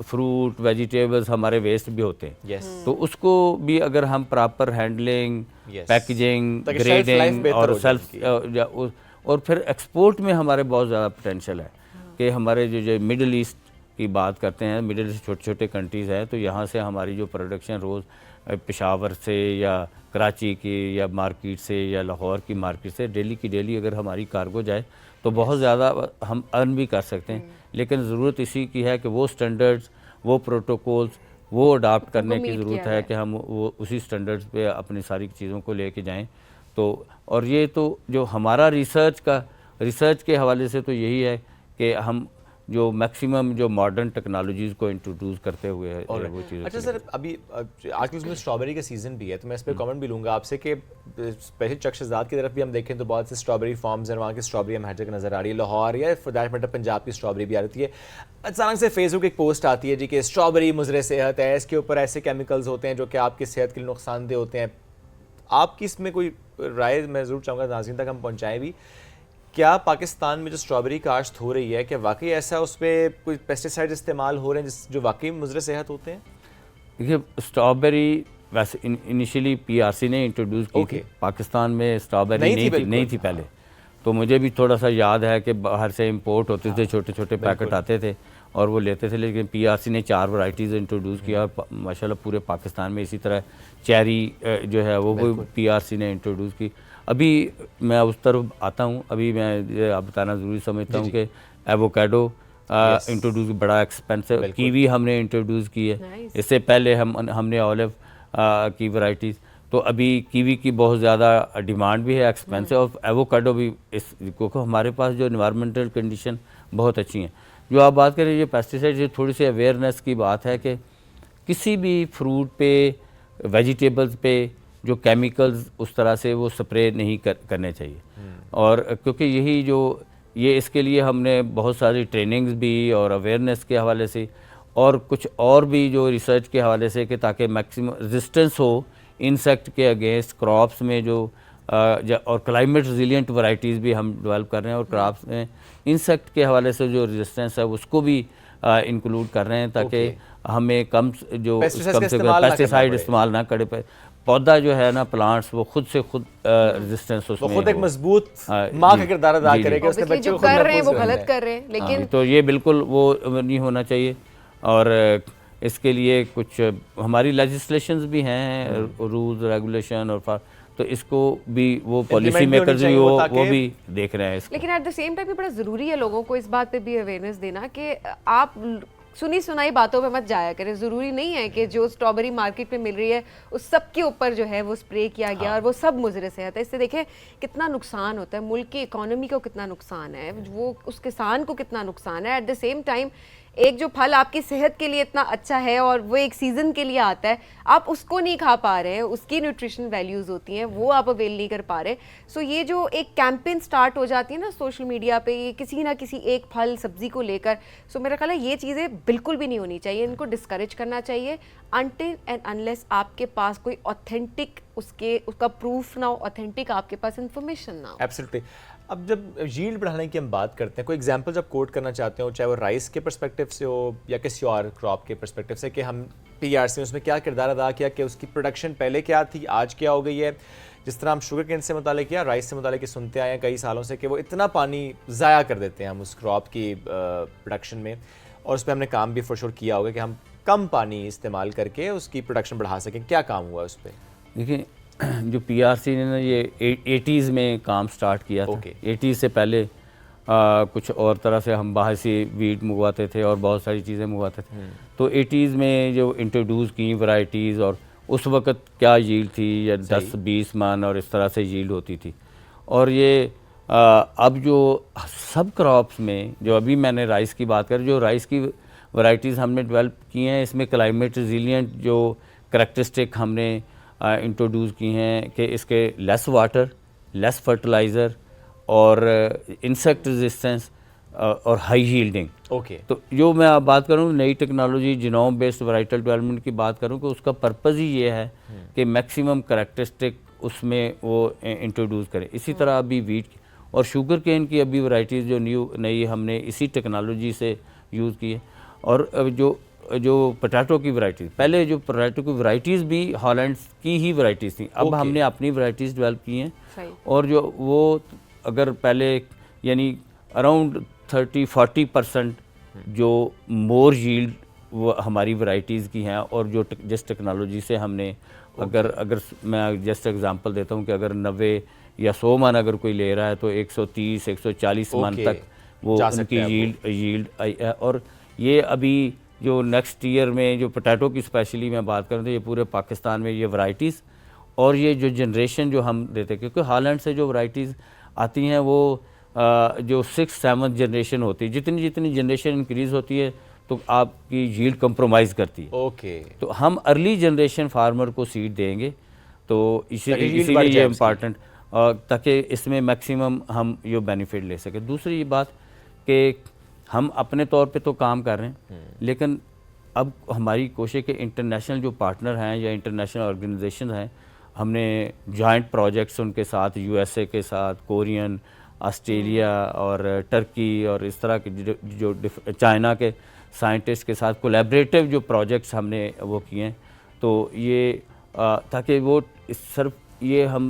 فروٹ ویجیٹیبلز ہمارے ویسٹ بھی ہوتے ہیں, تو اس کو بھی اگر ہم پراپر ہینڈلنگ, پیکیجنگ, گریڈنگ اور سیلف اور پھر ایکسپورٹ میں ہمارے بہت زیادہ پوٹینشیل ہے کہ ہمارے جو مڈل ایسٹ کی بات کرتے ہیں, مڈل ایسٹ چھوٹے چھوٹے کنٹریز ہیں, تو یہاں سے ہماری جو پروڈکشن روز پشاور سے یا کراچی کی یا مارکیٹ سے یا لاہور کی مارکیٹ سے ڈیلی کی ڈیلی اگر ہماری کارگو جائے تو بہت زیادہ ہم ارن بھی کر سکتے ہیں. لیکن ضرورت اسی کی ہے کہ وہ سٹینڈرڈز, وہ پروٹوکولز وہ اڈاپٹ کرنے کی ضرورت ہے کہ ہم وہ اسی سٹینڈرڈز پہ اپنی ساری چیزوں کو لے کے جائیں. تو اور یہ تو جو ہمارا ریسرچ کے حوالے سے تو یہی ہے کہ ہم جو میکسیمم جو ماڈرن ٹیکنالوجیز کو انٹروڈیوس کرتے ہوئے وہ چیزیں. اچھا سر, ابھی آج کل اس میں اسٹرابیری کا سیزن بھی ہے تو میں اس پہ کامنٹ بھی لوں گا آپ سے کہ اسپیشلی چک شہزاد کی طرف بھی ہم دیکھیں تو بہت سے اسٹرابیری فارمز ہیں, وہاں کی اسٹرابیری ہم ہر جگہ نظر آ رہی ہے, لاہور یا فار دیٹ میٹر پنجاب کی اسٹرابیری بھی آ رہی ہے. اچانک سے فیس بک ایک پوسٹ آتی ہے جی کہ اسٹرابیری مضر صحت ہے, اس کے اوپر ایسے کیمیکلز ہوتے ہیں جو کہ آپ کی صحت کے لیے نقصان دہ ہوتے ہیں. آپ کی اس میں کوئی رائے میں ضرور چاہوں گا ناظرین تک ہم پہنچائیں بھی, کیا پاکستان میں جو اسٹرابیری کاشت ہو رہی ہے کیا واقعی ایسا اس پہ کوئی پیسٹیسائڈ استعمال ہو رہے ہیں جو واقعی مضر صحت ہوتے ہیں؟ دیکھیے اسٹرابیری ویسے انیشیلی PRC نے انٹروڈیوس کی تھی پاکستان میں, اسٹرابیری نہیں تھی پہلے, تو مجھے بھی تھوڑا سا یاد ہے کہ باہر سے امپورٹ ہوتے تھے, چھوٹے چھوٹے پیکٹ آتے تھے اور وہ لیتے تھے, لیکن PRC نے 4 ورائٹیز انٹروڈیوس کیا اور ماشاءاللہ پورے پاکستان میں. اسی طرح چیری جو ہے وہ PRC نے انٹروڈیوس کی. ابھی میں اس طرف آتا ہوں, ابھی میں آپ بتانا ضروری سمجھتا ہوں کہ ایووکیڈو انٹروڈیوس بڑا ایکسپینسو, کیوی ہم نے انٹروڈیوس کی ہے, اس سے پہلے ہم نے اولیو کی ورائٹیز, تو ابھی کیوی کی بہت زیادہ ڈیمانڈ بھی ہے, ایکسپینسو, اور ایووکیڈو بھی کیونکہ ہمارے پاس جو انوائرمنٹل کنڈیشن بہت اچھی ہیں. جو آپ بات کریں یہ پیسٹیسائڈ, یہ تھوڑی سی اویئرنیس کی بات ہے کہ کسی بھی فروٹ پہ ویجیٹیبلز پہ جو کیمیکلز اس طرح سے وہ سپرے نہیں کرنے چاہیے. اور کیونکہ یہی جو یہ اس کے لیے ہم نے بہت ساری ٹریننگز بھی اور اویئرنیس کے حوالے سے اور کچھ اور بھی جو ریسرچ کے حوالے سے کہ تاکہ میکسیمم ریزسٹنس ہو انسیکٹ کے اگینسٹ کراپس میں جو اور کلائمیٹ ریزیلینٹ ورائٹیز بھی ہم ڈیولپ کر رہے ہیں, اور کراپس میں انسیکٹ کے حوالے سے جو ریزسٹنس ہے اس کو بھی انکلوڈ کر رہے ہیں تاکہ ہمیں کم سے پیسٹیسائڈ استعمال نہ کرے. پودا جو ہے نا پلانٹس وہ خود سے خود ریزسٹنس اس میں خود ایک مضبوط ماں کا کردار ادا کرے گا, اس نے بچوں کو کر رہے ہیں وہ غلط کر رہے ہیں, لیکن تو یہ بالکل وہ نہیں ہونا چاہیے. اور اس کے لیے کچھ ہماری لیجسلیشنز بھی ہیں, رولز ریگولیشن, اور تو اس کو بھی وہ پالیسی میکرز بھی وہ بھی دیکھ رہے ہیں. لیکن ایٹ دا سیم ٹائم یہ بڑا ضروری ہے لوگوں کو اس بات پہ بھی اویئرنیس دینا کہ آپ سنی سنائی باتوں پہ مت جایا کریں. ضروری نہیں ہے کہ جو اسٹرابیری مارکیٹ میں مل رہی ہے اس سب کے اوپر جو ہے وہ اسپرے کیا گیا اور وہ سب مضر صحت ہے. اس سے دیکھیں کتنا نقصان ہوتا ہے, ملک کی اکانومی کو کتنا نقصان ہے, وہ اس کسان کو کتنا نقصان ہے. ایٹ دا سیم ٹائم ایک جو پھل آپ کی صحت کے لیے اتنا اچھا ہے اور وہ ایک سیزن کے لیے آتا ہے, آپ اس کو نہیں کھا پا رہے ہیں, اس کی نیوٹریشن ویلیوز ہوتی ہیں وہ آپ اویل نہیں کر پا رہے. سو یہ جو ایک کیمپین سٹارٹ ہو جاتی ہے نا سوشل میڈیا پہ, یہ کسی نہ کسی ایک پھل سبزی کو لے کر, سو میرا خیال ہے یہ چیزیں بالکل بھی نہیں ہونی چاہیے, ان کو ڈسکریج کرنا چاہیے until and unless آپ کے پاس کوئی اوتھینٹک اس کا پروف نہ ہو, اوتھینٹک آپ کے پاس انفارمیشن نہ ہو. ایبسلیٹلی. اب جب ییلڈ بڑھانے کی ہم بات کرتے ہیں, کوئی ایگزامپل جب کوٹ کرنا چاہتے ہو, چاہے وہ رائس کے پرسپیکٹیو سے ہو یا کسی اور کراپ کے پرسپیکٹیو سے, کہ ہم PRC نے اس میں کیا کردار ادا کیا, کہ اس کی پروڈکشن پہلے کیا تھی, آج کیا ہو گئی ہے. جس طرح ہم شوگر کین سے متعلق کیا, رائس سے متعلق سنتے آئے ہیں کئی سالوں سے کہ وہ اتنا پانی ضائع کر دیتے ہیں ہم اس کراپ کی پروڈکشن میں, اور اس پہ ہم نے کام بھی فور شور کیا ہوگا کہ ہم کم پانی استعمال کر کے اس کی پروڈکشن بڑھا سکیں. کیا کام ہوا اس پہ؟ دیکھیں جو PRC نے نا یہ 80s میں کام سٹارٹ کیا تھا. 80s سے پہلے کچھ اور طرح سے ہم باہر سے ویٹ منگواتے تھے اور بہت ساری چیزیں منگواتے تھے. تو 80s میں جو انٹروڈیوس کی ورائٹیز, اور اس وقت کیا ییلڈ تھی, یا 10-20 من اور اس طرح سے ییلڈ ہوتی تھی. اور یہ اب جو سب کراپس میں جو ابھی میں نے رائس کی بات کر, جو رائس کی ورائٹیز ہم نے ڈیولپ کی ہیں, اس میں کلائمیٹ ریزیلینٹ جو کریکٹرسٹک ہم نے انٹروڈیوس کی ہیں, کہ اس کے لیس واٹر, لیس فرٹیلائزر اور انسیکٹ ریزسٹنس اور ہائی ہیلڈنگ. اوکے. تو جو میں آپ بات کروں نئی ٹیکنالوجی جینوم بیسڈ ورائٹل ڈیولپمنٹ کی بات کروں, کہ اس کا پرپز ہی یہ ہے کہ میکسیمم کریکٹرسٹک اس میں وہ انٹروڈیوس کرے. اسی طرح ابھی ویٹ اور شوگر کین کی ابھی ورائٹیز جو نئی ہم نے اسی ٹیکنالوجی سے یوز کی ہے. اور جو پوٹیٹو کی ورائٹیز, پہلے جو پوٹیٹو کی ورائٹیز بھی ہالینڈ کی ہی ورائٹیز تھیں, اب ہم نے اپنی ورائٹیز ڈیولپ کی ہیں. اور جو وہ اگر پہلے یعنی اراؤنڈ 30-40% جو مور ییلڈ وہ ہماری ورائٹیز کی ہیں, اور جو جس ٹیکنالوجی سے ہم نے اگر میں جسٹ ایگزامپل دیتا ہوں کہ اگر 90 یا 100 من اگر کوئی لے رہا ہے تو 130-140 من تک وہ ان کی ییلڈ آئی ہے. اور یہ ابھی جو نیکسٹ ایئر میں جو پوٹیٹو کی اسپیشلی میں بات کروں تو یہ پورے پاکستان میں یہ ورائٹیز اور یہ جو جنریشن جو ہم دیتے ہیں, کیونکہ ہالینڈ سے جو ورائٹیز آتی ہیں وہ جو 6-7 جنریشن ہوتی ہے, جتنی جنریشن انکریز ہوتی ہے تو آپ کی ییلڈ کمپرومائز کرتی ہے. اوکے. تو ہم ارلی جنریشن فارمر کو سیڈ دیں گے, تو اسی لیے یہ امپارٹنٹ, تاکہ اس میں میکسیمم ہم یہ بینیفٹ لے سکیں. دوسری یہ بات کہ ہم اپنے طور پہ تو کام کر رہے ہیں, لیکن اب ہماری کوشش کہ انٹرنیشنل جو پارٹنر ہیں یا انٹرنیشنل آرگنائزیشن ہیں, ہم نے جوائنٹ پروجیکٹس ان کے ساتھ USA کے ساتھ, کورین, آسٹریلیا اور ٹرکی اور اس طرح کے جو چائنا کے سائنٹسٹ کے ساتھ کولیبریٹو جو پروجیکٹس ہم نے وہ کیے ہیں. تو یہ تاکہ وہ صرف یہ ہم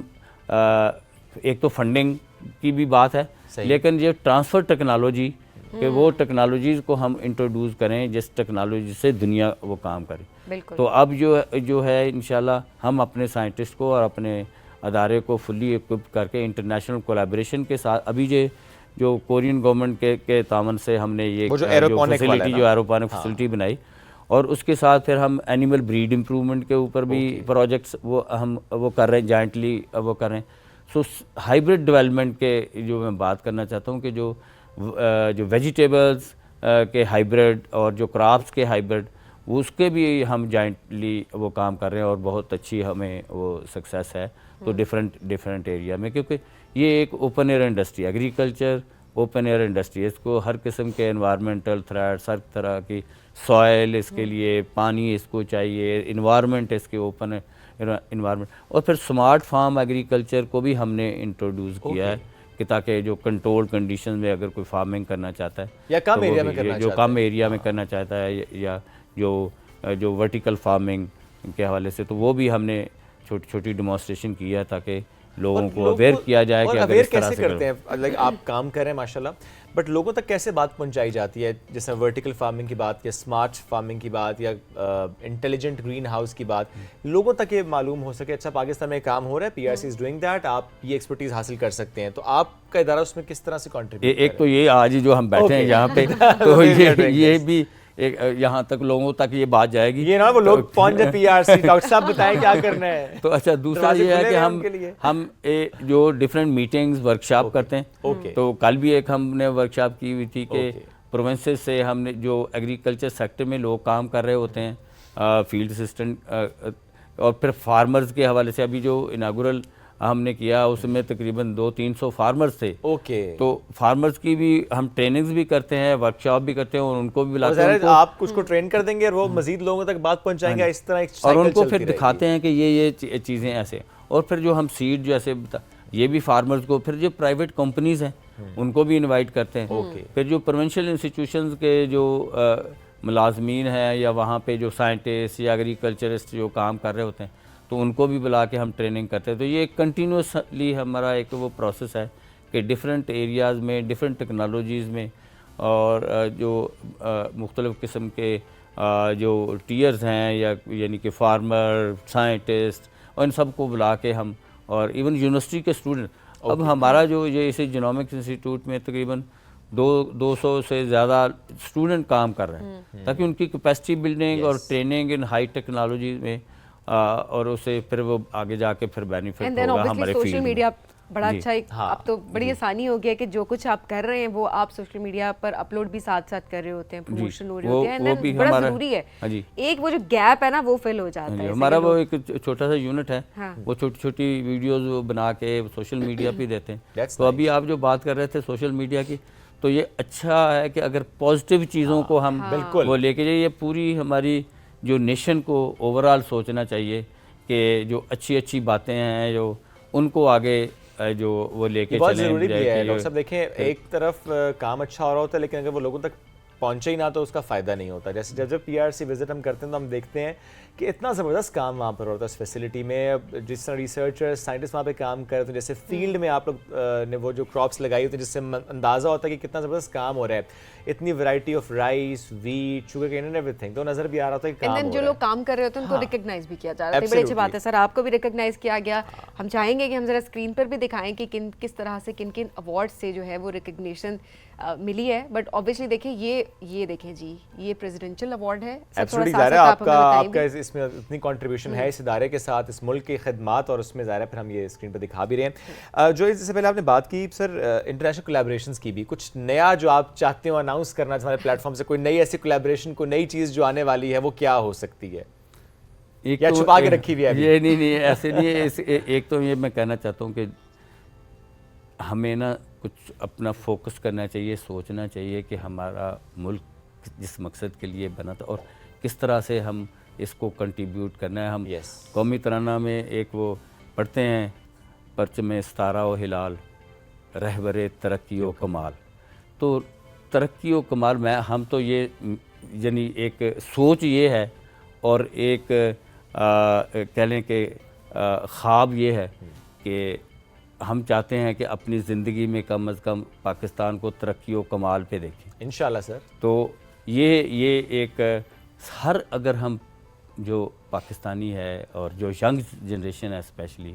ایک تو فنڈنگ کی بھی بات ہے, لیکن یہ ٹرانسفر ٹیکنالوجی کہ وہ ٹیکنالوجیز کو ہم انٹروڈیوس کریں جس ٹیکنالوجی سے دنیا وہ کام کرے. تو اب جو ہے انشاءاللہ ہم اپنے سائنٹسٹ کو اور اپنے ادارے کو فلی اکوپ کر کے انٹرنیشنل کولیبریشن کے ساتھ, ابھی جو کورین گورنمنٹ کے تعاون سے ہم نے یہ فیسلٹی جو ایروپونک فیسلٹی بنائی, اور اس کے ساتھ پھر ہم اینیمل بریڈ امپرومنٹ کے اوپر بھی پروجیکٹس وہ کر رہے ہیں, جوائنٹلی وہ کر رہے ہیں. سو ہائیبرڈ ڈیولپمنٹ کے جو میں بات کرنا چاہتا ہوں کہ جو ویجیٹیبلز کے ہائیبرڈ اور جو کراپس کے ہائیبرڈ, اس کے بھی ہم جوائنٹلی وہ کام کر رہے ہیں, اور بہت اچھی ہمیں وہ سکسیس ہے. تو ڈفرینٹ ایریا میں, کیونکہ یہ ایک open air industry, agriculture open air industry, اس کو ہر قسم کے انوائرمنٹل تھریٹس, ہر طرح کی سوائل اس کے لیے, پانی اس کو چاہیے, انوائرمنٹ اس کے اوپن انوائرمنٹ, اور پھر سمارٹ فارم ایگریکلچر کو بھی ہم نے انٹروڈیوس کیا ہے کہ تاکہ جو کنٹرول کنڈیشن میں اگر کوئی فارمنگ کرنا چاہتا ہے یا کم ایریا میں کرنا چاہتا ہے یا جو ورٹیکل فارمنگ کے حوالے سے, تو وہ بھی ہم نے چھوٹی ڈیمونسٹریشن کیا ہے تاکہ لوگوں کو اویئر کیا جائے کہ اگر اس طرح سے کرتے ہیں. آپ کام کر رہے ہیں ماشاءاللہ, بٹ لوگوں تک کیسے بات پہنچائی جاتی ہے, جیسے ورٹیکل فارمنگ کی بات یا اسمارٹ فارمنگ کی بات یا انٹیلیجنٹ گرین ہاؤس کی بات, لوگوں تک یہ معلوم ہو سکے اچھا پاکستان میں کام ہو رہا ہے, PRC از ڈوئنگ دیٹ, آپ یہ ایکسپرٹیز حاصل کر سکتے ہیں, تو آپ کا ادارہ اس میں کس طرح سے کنٹریبیوٹ ایک تو یہ آج جو ہم بیٹھے ہیں یہاں پہ, تو یہ بھی یہاں تک لوگوں تک یہ بات جائے گی, یہ نا وہ لوگ پہنچ جائے PRC, ڈاکٹر صاحب بتائیں کیا کرنا ہے. تو اچھا دوسرا یہ ہے کہ ہم جو ڈفرینٹ میٹنگز ورکشاپ کرتے ہیں, تو کل بھی ایک ہم نے ورکشاپ کی ہوئی تھی کہ پروونسز سے ہم نے جو ایگریکلچر سیکٹر میں لوگ کام کر رہے ہوتے ہیں, فیلڈ اسسٹنٹ, اور پھر فارمرز کے حوالے سے ابھی جو اناگورل ہم نے کیا اس میں تقریباً 200-300 فارمرز تھے. اوکے, تو فارمرز کی بھی ہم ٹریننگز بھی کرتے ہیں, ورکشاپ بھی کرتے ہیں, اور ان کو بھی بلاتے ہیں. آپ اس کو ٹرین کر دیں گے اور وہ مزید لوگوں تک بات پہنچائیں گے, اس طرح ایک اور ان کو پھر دکھاتے ہیں کہ یہ چیزیں ایسے. اور پھر جو ہم سیڈ جیسے یہ بھی فارمرز کو, پھر جو پرائیویٹ کمپنیز ہیں ان کو بھی انوائٹ کرتے ہیں. پھر جو پروونشل انسٹیٹیوشنز کے جو ملازمین ہیں یا وہاں پہ جو سائنٹسٹ یا ایگریکلچرسٹ جو کام کر رہے ہوتے ہیں تو ان کو بھی بلا کے ہم ٹریننگ کرتے ہیں. تو یہ کنٹینیوسلی ہمارا ایک وہ پروسیس ہے کہ ڈفرینٹ ایریاز میں, ڈفرینٹ ٹیکنالوجیز میں, اور جو مختلف قسم کے جو ٹیئرز ہیں یا یعنی کہ فارمر, سائنٹسٹ, اور ان سب کو بلا کے ہم, اور ایون یونیورسٹی کے اسٹوڈنٹ. اب ہمارا جو یہ اسی جینومکس انسٹیٹیوٹ میں تقریباً 200 سے زیادہ اسٹوڈنٹ کام کر رہے ہیں تاکہ ان کی کیپیسٹی بلڈنگ اور ٹریننگ ان ہائی ٹیکنالوجی میں, اور اسے پھر وہ آگے جا کے پھر بینیفٹ ہوگا ہمارے فیلڈ میں. میڈیا بڑا اچھا, اب تو بڑی آسانی ہو گیا کہ جو کچھ آپ کر رہے ہیں وہ آپ سوشل میڈیا پر اپلوڈ بھی ساتھ ساتھ کر رہے ہوتے ہیں, پروموشن ہو رہے ہوتے ہیں, بڑا ضروری ہے. ایک وہ جو گیپ ہے نا وہ فل ہو جاتا ہے. ہمارا وہ ایک چھوٹا سا یونٹ ہے, وہ چھوٹی چھوٹی ویڈیوز بنا کے سوشل میڈیا پہ دیتے ہیں. تو ابھی آپ جو بات کر رہے تھے سوشل میڈیا کی, تو یہ اچھا ہے کہ اگر پازیٹیو چیزوں کو ہم وہ لے کے جائیں. یہ پوری ہماری جو نیشن کو اوور آل سوچنا چاہیے کہ جو اچھی اچھی باتیں ہیں جو ان کو آگے جو وہ لے کے بہت ضروری بھی ہے. ڈاکٹر صاحب دیکھیں, ایک طرف کام اچھا ہو رہا ہوتا ہے لیکن اگر وہ لوگوں تک پہنچے ہی نہ تو اس کا فائدہ نہیں ہوتا. جیسے جب PRC وزٹ ہم کرتے ہیں تو ہم دیکھتے ہیں کہ اتنا زبردست کام وہاں پر ہوتا ہے اس فیسلٹی میں. جس طرح ریسرچر سائنٹسٹ وہاں پہ کام کر رہے ہیں, جیسے فیلڈ میں آپ لوگ نے وہ جو کراپس لگائی ہوتی ہیں جس سے اندازہ ہوتا ہے کہ کتنا زبردست کام ہو رہا ہے. اتنی variety of rice, wheat, sugar cane and everything, تو نظر بھی آ رہا ہوتا ہے کہ کام جو لوگ کام کر رہے ہوتے ہیں ان کو ریکگنائز بھی کیا جا رہا ہے. بڑی اچھی بات ہے سر, آپ کو بھی ریکگنائز کیا گیا. ہم چاہیں گے کہ ہم ذرا اسکرین پر بھی دکھائیں کہ کس طرح سے کن کن ایوارڈ سے جو ہے وہ ریکگنیشن ملی ہے. بٹ اوبیسلی دیکھیں یہ دیکھیں جی, یہ پریزیڈنشل ایوارڈ ہے. آپ کا اس میں اتنی کنٹریبیوشن ہے اس ادارے کے ساتھ, اس ملک کی خدمات, اور اس میں ظاہر ہے پھر ہم یہ اسکرین پہ دکھا بھی رہے ہیں. جو اس سے پہلے آپ نے بات کی سر انٹرنیشنل کولیبریشنز کی بھی, کچھ نیا جو آپ چاہتے ہو اناؤنس کرنا ہمارے پلیٹ فارم سے, کوئی نئی ایسی کولیبریشن, کوئی نئی چیز جو آنے والی ہے وہ کیا ہو سکتی ہے یا چھپا کے رکھی ہوئی ہے؟ یہ نہیں ایسے نہیں. ایک تو یہ میں کہنا چاہتا ہوں کہ ہمیں نا کچھ اپنا فوکس کرنا چاہیے, سوچنا چاہیے کہ ہمارا ملک جس مقصد کے لیے بنا تھا اور کس طرح سے ہم اس کو کنٹریبیوٹ کرنا ہے. ہم قومی ترانہ میں ایک وہ پڑھتے ہیں, پرچم ستارہ و ہلال رہبر ترقی و کمال. تو ترقی و کمال میں ہم تو یہ یعنی ایک سوچ یہ ہے اور ایک کہہ لیں کہ خواب یہ ہے کہ ہم چاہتے ہیں کہ اپنی زندگی میں کم از کم پاکستان کو ترقی و کمال پہ دیکھیں انشاءاللہ سر. تو یہ ایک اگر ہم جو پاکستانی ہے اور جو ینگ جنریشن ہے اسپیشلی,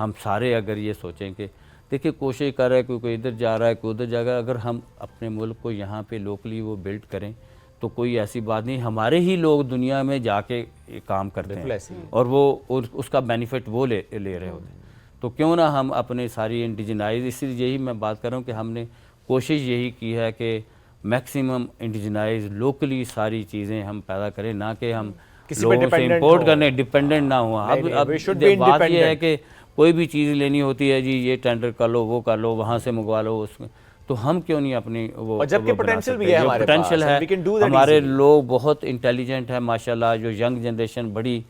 ہم سارے اگر یہ سوچیں کہ دیکھیں کوشش کر رہا ہے, کوئی ادھر جا رہا ہے, کوئی ادھر جا رہا ہے, اگر ہم اپنے ملک کو یہاں پہ لوکلی وہ بلڈ کریں تو کوئی ایسی بات نہیں, ہمارے ہی لوگ دنیا میں جا کے کام کرتے ہیں اور وہ اس کا بینیفٹ وہ لے رہے ہوتے ہیں. تو کیوں نہ ہم اپنے ساری انڈیجنائز, اسی لیے یہی میں بات کر رہا ہوں کہ ہم نے کوشش یہی کی ہے کہ میکسیمم انڈیجنائز لوکلی ساری چیزیں ہم پیدا کریں, نہ کہ ہم لوگوں سے امپورٹ کرنے ڈپینڈنٹ نہ ہوں. اب بات یہ ہے کہ کوئی بھی چیز لینی ہوتی ہے جی یہ ٹینڈر کر لو, وہ کر لو, وہاں سے منگوا لو, اس میں تو ہم کیوں نہیں اپنی وہ پوٹینشیل بھی ہے ہمارے پاس, پوٹینشیل ہے. ہمارے لوگ بہت انٹیلیجنٹ ہیں ماشاءاللہ, جو ینگ جنریشن بڑی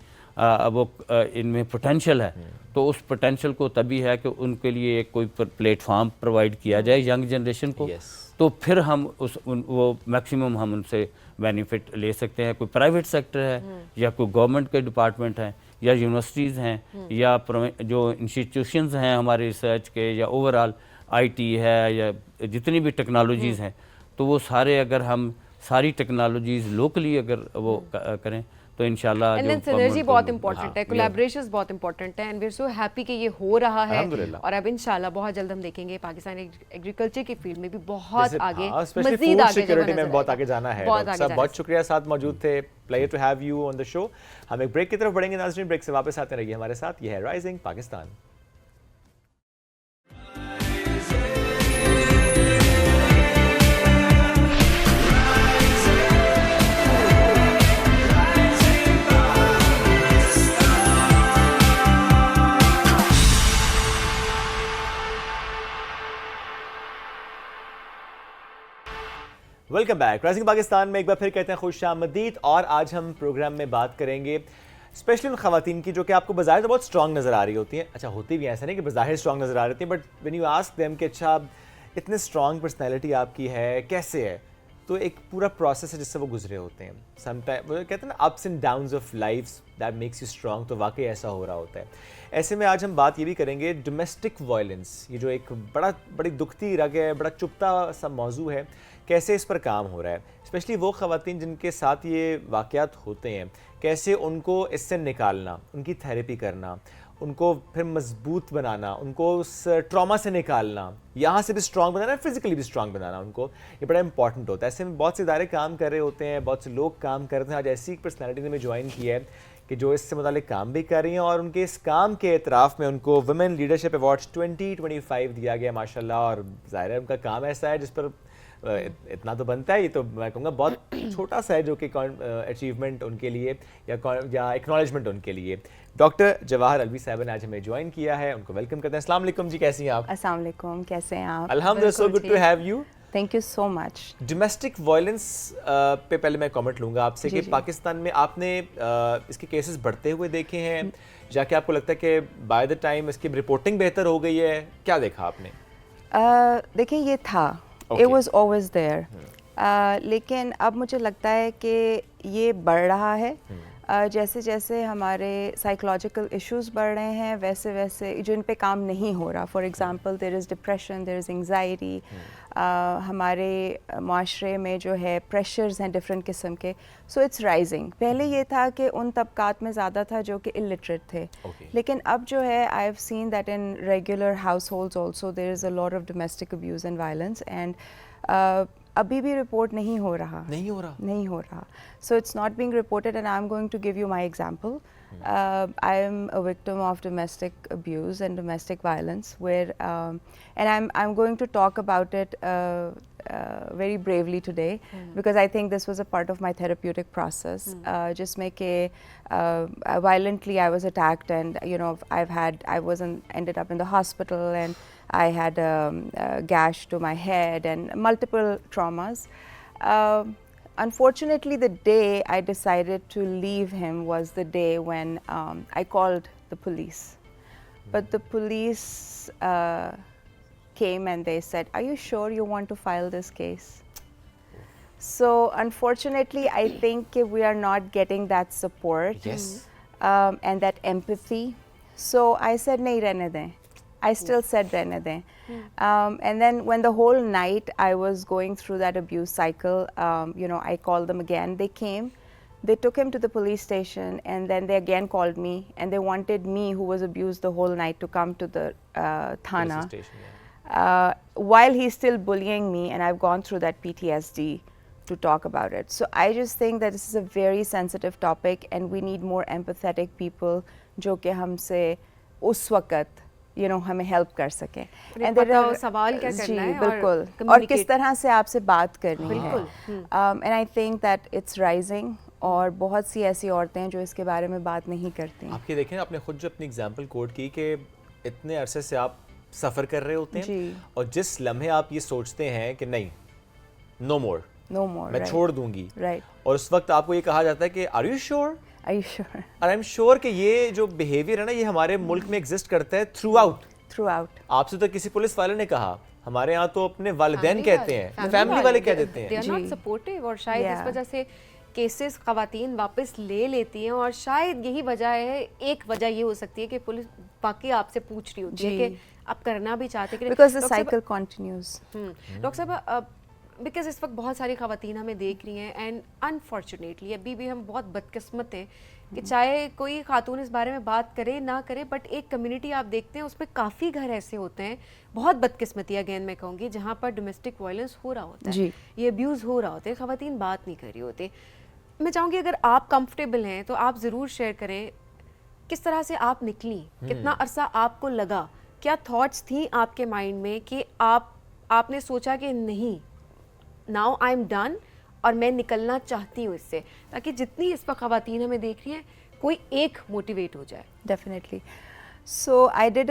وہ ان میں پوٹینشیل ہے. تو اس پوٹینشیل کو تبھی ہے کہ ان کے لیے ایک کوئی پلیٹ فارم پرووائڈ کیا جائے ینگ جنریشن کو, تو پھر ہم وہ میکسیمم ہم ان سے بینیفٹ لے سکتے ہیں. کوئی پرائیویٹ سیکٹر ہے یا کوئی گورنمنٹ کے ڈپارٹمنٹ ہیں یا یونیورسٹیز ہیں یا جو انسٹیٹیوشنز ہیں ہمارے ریسرچ کے, یا اوور آل IT ہے, یا جتنی بھی ٹیکنالوجیز ہیں, تو وہ سارے اگر ہم ساری ٹیکنالوجیز لوکلی اگر وہ کریں تو انشاءاللہ سنرجی بہت امپورٹنٹ ہے, کولیبریشنز بہت امپورٹنٹ ہیں, and we are so happy کہ یہ ہو رہا ہے. اور اب انشاءاللہ بہت جلد ہم دیکھیں گے پاکستان ایگریکلچر کی فیلڈ میں بھی بہت آگے, مزید آگے سیکورٹی میں بہت آگے جانا ہے. بہت شکریہ ساتھ موجود تھے, pleasure to have you on the show. ہم ایک بریک کی طرف بڑھیں گے ناظرین, بریک سے واپس آتے رہیے ہمارے ساتھ. یہ ہے rising Pakistan. Welcome back rising Pakistan میں ایک بار پھر کہتے ہیں خوش آمدید. اور آج ہم پروگرام میں بات کریں گے اسپیشلی ان خواتین کی جو کہ آپ کو بظاہر تو بہت اسٹرانگ نظر آ رہی ہوتی ہیں. اچھا ہوتی بھی ایسا نہیں کہ بظاہر اسٹرانگ نظر آ رہی ہوتی ہیں, but when you ask them کہ اچھا اتنے اسٹرانگ پرسنالٹی آپ کی ہے, کیسے ہے, تو ایک پورا پروسیس ہے جس سے وہ گزرے ہوتے ہیں. سم ٹائم وہ کہتے ہیں نا ups and Downs of life that makes you strong, تو واقعی ایسا ہو رہا ہوتا ہے. ایسے میں آج ہم بات یہ بھی کریں گے ڈومیسٹک وائلنس, یہ جو ایک بڑی دکھتی رگ ہے, بڑا چبھتا سا موضوع ہے, کیسے اس پر کام ہو رہا ہے. اسپیشلی وہ خواتین جن کے ساتھ یہ واقعات ہوتے ہیں, کیسے ان کو اس سے نکالنا, ان کی تھیراپی کرنا, ان کو پھر مضبوط بنانا, ان کو اس ٹراما سے نکالنا, یہاں سے بھی اسٹرانگ بنانا, فزیکلی بھی اسٹرانگ بنانا ان کو, یہ بڑا امپورٹنٹ ہوتا ہے. ایسے میں بہت سے ادارے کام کر رہے ہوتے ہیں, بہت سے لوگ کام کرتے ہیں. آج ایسی ایک پرسنالٹی نے میں جوائن کیا ہے کہ جو اس سے متعلق کام بھی کر رہی ہیں, اور ان کے اس کام کے اعتراف میں ان کو ویمن لیڈرشپ ایوارڈ 2025 دیا گیا ماشاء اللہ. اور ظاہر ہے ان کا کام ایسا ہے جس پر اتنا تو بنتا ہے, یہ تو میں کہوں گا بہت چھوٹا سا ہے جو کہ اچیومنٹ ان کے لیے یا ایکنالجمنٹ ان کے لیے. ڈاکٹر جواہر الوی صاحبہ نے آج ہمیں جوائن کیا ہے, ان کو ویلکم کرتے ہیں. السلام علیکم جی, کیسی ہیں آپ؟ السلام علیکم, کیسے ہیں آپ؟ الحمدللہ, so good to have you. Thank you so much. Domestic violence پہ پہلے میں کامنٹ لوں گا آپ سے کہ پاکستان میں آپ نے اس کے کیسز بڑھتے ہوئے دیکھے ہیں, جا کے آپ کو لگتا ہے کہ بائی دا ٹائم اس کی رپورٹنگ بہتر ہو گئی ہے, کیا دیکھا آپ نے؟ دیکھیں یہ تھا, it was always there, لیکن اب مجھے لگتا ہے کہ یہ بڑھ رہا ہے. جیسے جیسے ہمارے سائیکولوجیکل ایشوز بڑھ رہے ہیں ویسے ویسے جو ان پہ کام نہیں ہو رہا. For example there is depression, there is anxiety. ہمارے معاشرے میں جو ہے پریشرز ہیں ڈفرینٹ قسم کے, سو اٹس رائزنگ. پہلے یہ تھا کہ ان طبقات میں زیادہ تھا جو کہ الٹریٹ تھے, لیکن اب جو ہے I have seen that in regular households also there is a lot of domestic abuse and violence, and ابھی بھی رپورٹ نہیں ہو رہا. So it's not being reported, and I am going to give you my example. I am a victim of domestic abuse and domestic violence, where and I'm going to talk about it very bravely today, because I think this was a part of my therapeutic process. Just make violently I was attacked, and you know ended up in the hospital, and I had a gash to my head and multiple traumas. Unfortunately, the day I decided to leave him was the day when I called the police. But the police came and they said, "Are you sure you want to file this case?" So unfortunately, I think we are not getting that support. Yes. And that empathy. So I said, "Nahi rehne dein." I still said rehne dein. And then when the whole night I was going through that abuse cycle, I called them again. They came, they took him to the police station, and then they again called me, and they wanted me, who was abused the whole night, to come to the thana. While he's still bullying me, and I've gone through that PTSD to talk about it. So I just think that this is a very sensitive topic, and we need more empathetic people جو کہ ہم سے اس وقت ہمیں help کر سکیں. سوال کیا کرنا ہے, بالکل, اور کس طرح سے آپ سے بات کرنی ہے. And I think that it's rising, اور بہت سی ایسی عورتیں ہیں جو اس کے بارے میں بات نہیں کرتی. آپ کے دیکھیں, آپ نے خود جو اپنی ایگزامپل کوٹ کی کہ اتنے عرصے سے آپ سفر کر رہے ہوتے ہیں, اور جس لمحے آپ یہ سوچتے ہیں کہ نہیں, نو مور, میں چھوڑ دوں گی, اور اس وقت آپ کو یہ کہا جاتا ہے کہ آر یو شیور, اور آئی ایم شیور کہ یہ جو بیہیویئر ہے نا, یہ ہمارے ملک میں ایگزسٹ کرتا ہے تھرو آؤٹ. آپ سے تو کسی پولیس والے نے کہا, ہمارے یہاں تو اپنے والدین کہتے ہیں, فیملی والے کہہ دیتے ہیں. They are not supportive, اور شاید اس وجہ سے کیسز خواتین واپس لے لیتی ہیں. اور شاید یہی وجہ ہے, ایک وجہ یہ ہو سکتی ہے کہ پولیس باقی آپ سے پوچھ رہی ہوتی ہے کہ آپ کرنا بھی چاہتے ہیں, because the cycle continues. Doctor صاحب, بیکاز اس وقت بہت ساری خواتین ہمیں دیکھ رہی ہیں, اینڈ انفارچونیٹلی ابھی بھی ہم بہت بدقسمت ہیں کہ چاہے کوئی خاتون اس بارے میں بات کرے نہ کرے, بٹ ایک کمیونٹی آپ دیکھتے ہیں اس میں کافی گھر ایسے ہوتے ہیں, بہت بدقسمتی اگین میں کہوں گی, جہاں پر ڈومیسٹک وائلنس ہو رہا ہوتا ہے, یہ ابیوز ہو رہا ہوتا ہے, خواتین بات نہیں کر رہی ہوتی. میں چاہوں گی اگر آپ کمفرٹیبل ہیں تو آپ ضرور شیئر کریں کس طرح سے آپ نکلیں, کتنا عرصہ آپ کو لگا, کیا تھاٹس تھیں آپ کے مائنڈ میں کہ آپ نے سوچا کہ نہیں, ناؤ آئی ایم ڈن, اور میں نکلنا چاہتی ہوں اس سے, تاکہ جتنی اس پر خواتین ہمیں دیکھ رہی ہیں کوئی ایک موٹیویٹ ہو جائے. Definitely. So I did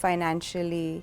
financially,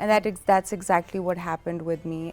and that's exactly what happened with me.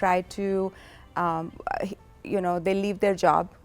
try to you know, they leave their job,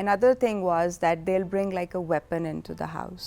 another thing was that they'll bring like a weapon into the house.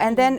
and then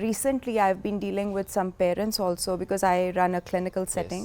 Recently I've been dealing with some parents also because I run a clinical setting.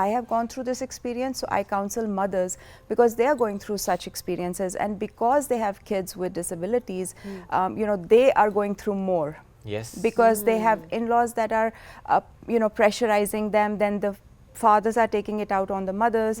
I have gone through this experience, so I counsel mothers because they are going through such experiences, and because they have kids with disabilities, you know, they are going through more. Yes. Because they have in-laws that are you know pressurizing them, then the fathers are taking it out on the mothers,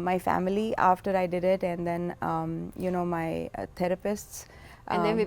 my family after I did it, and then you know my therapists. And then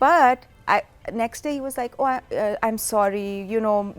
but next day he was like, oh I'm sorry, you know,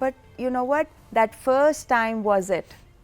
But you know what, that first time was it.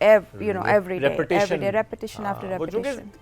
every day, repetition after repetition.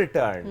return.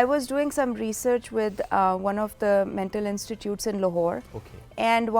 I was doing some research with one of the mental institutes in Lahore, and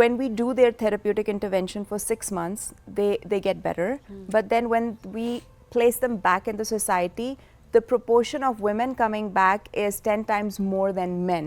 when we do their therapeutic intervention for 6 months, they get better, but then when we place them back in the society, the proportion of women coming back is 10 times more than men,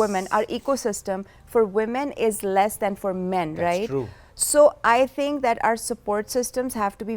women, our ecosystem for women is less than for men. That's right? True. So I think that our support systems have to be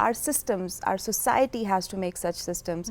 our systems, our society has to make such systems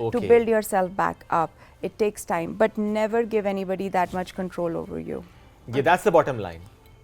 to build yourself back up. It takes time, but never give anybody that much control over you. Yeah, that's the bottom line.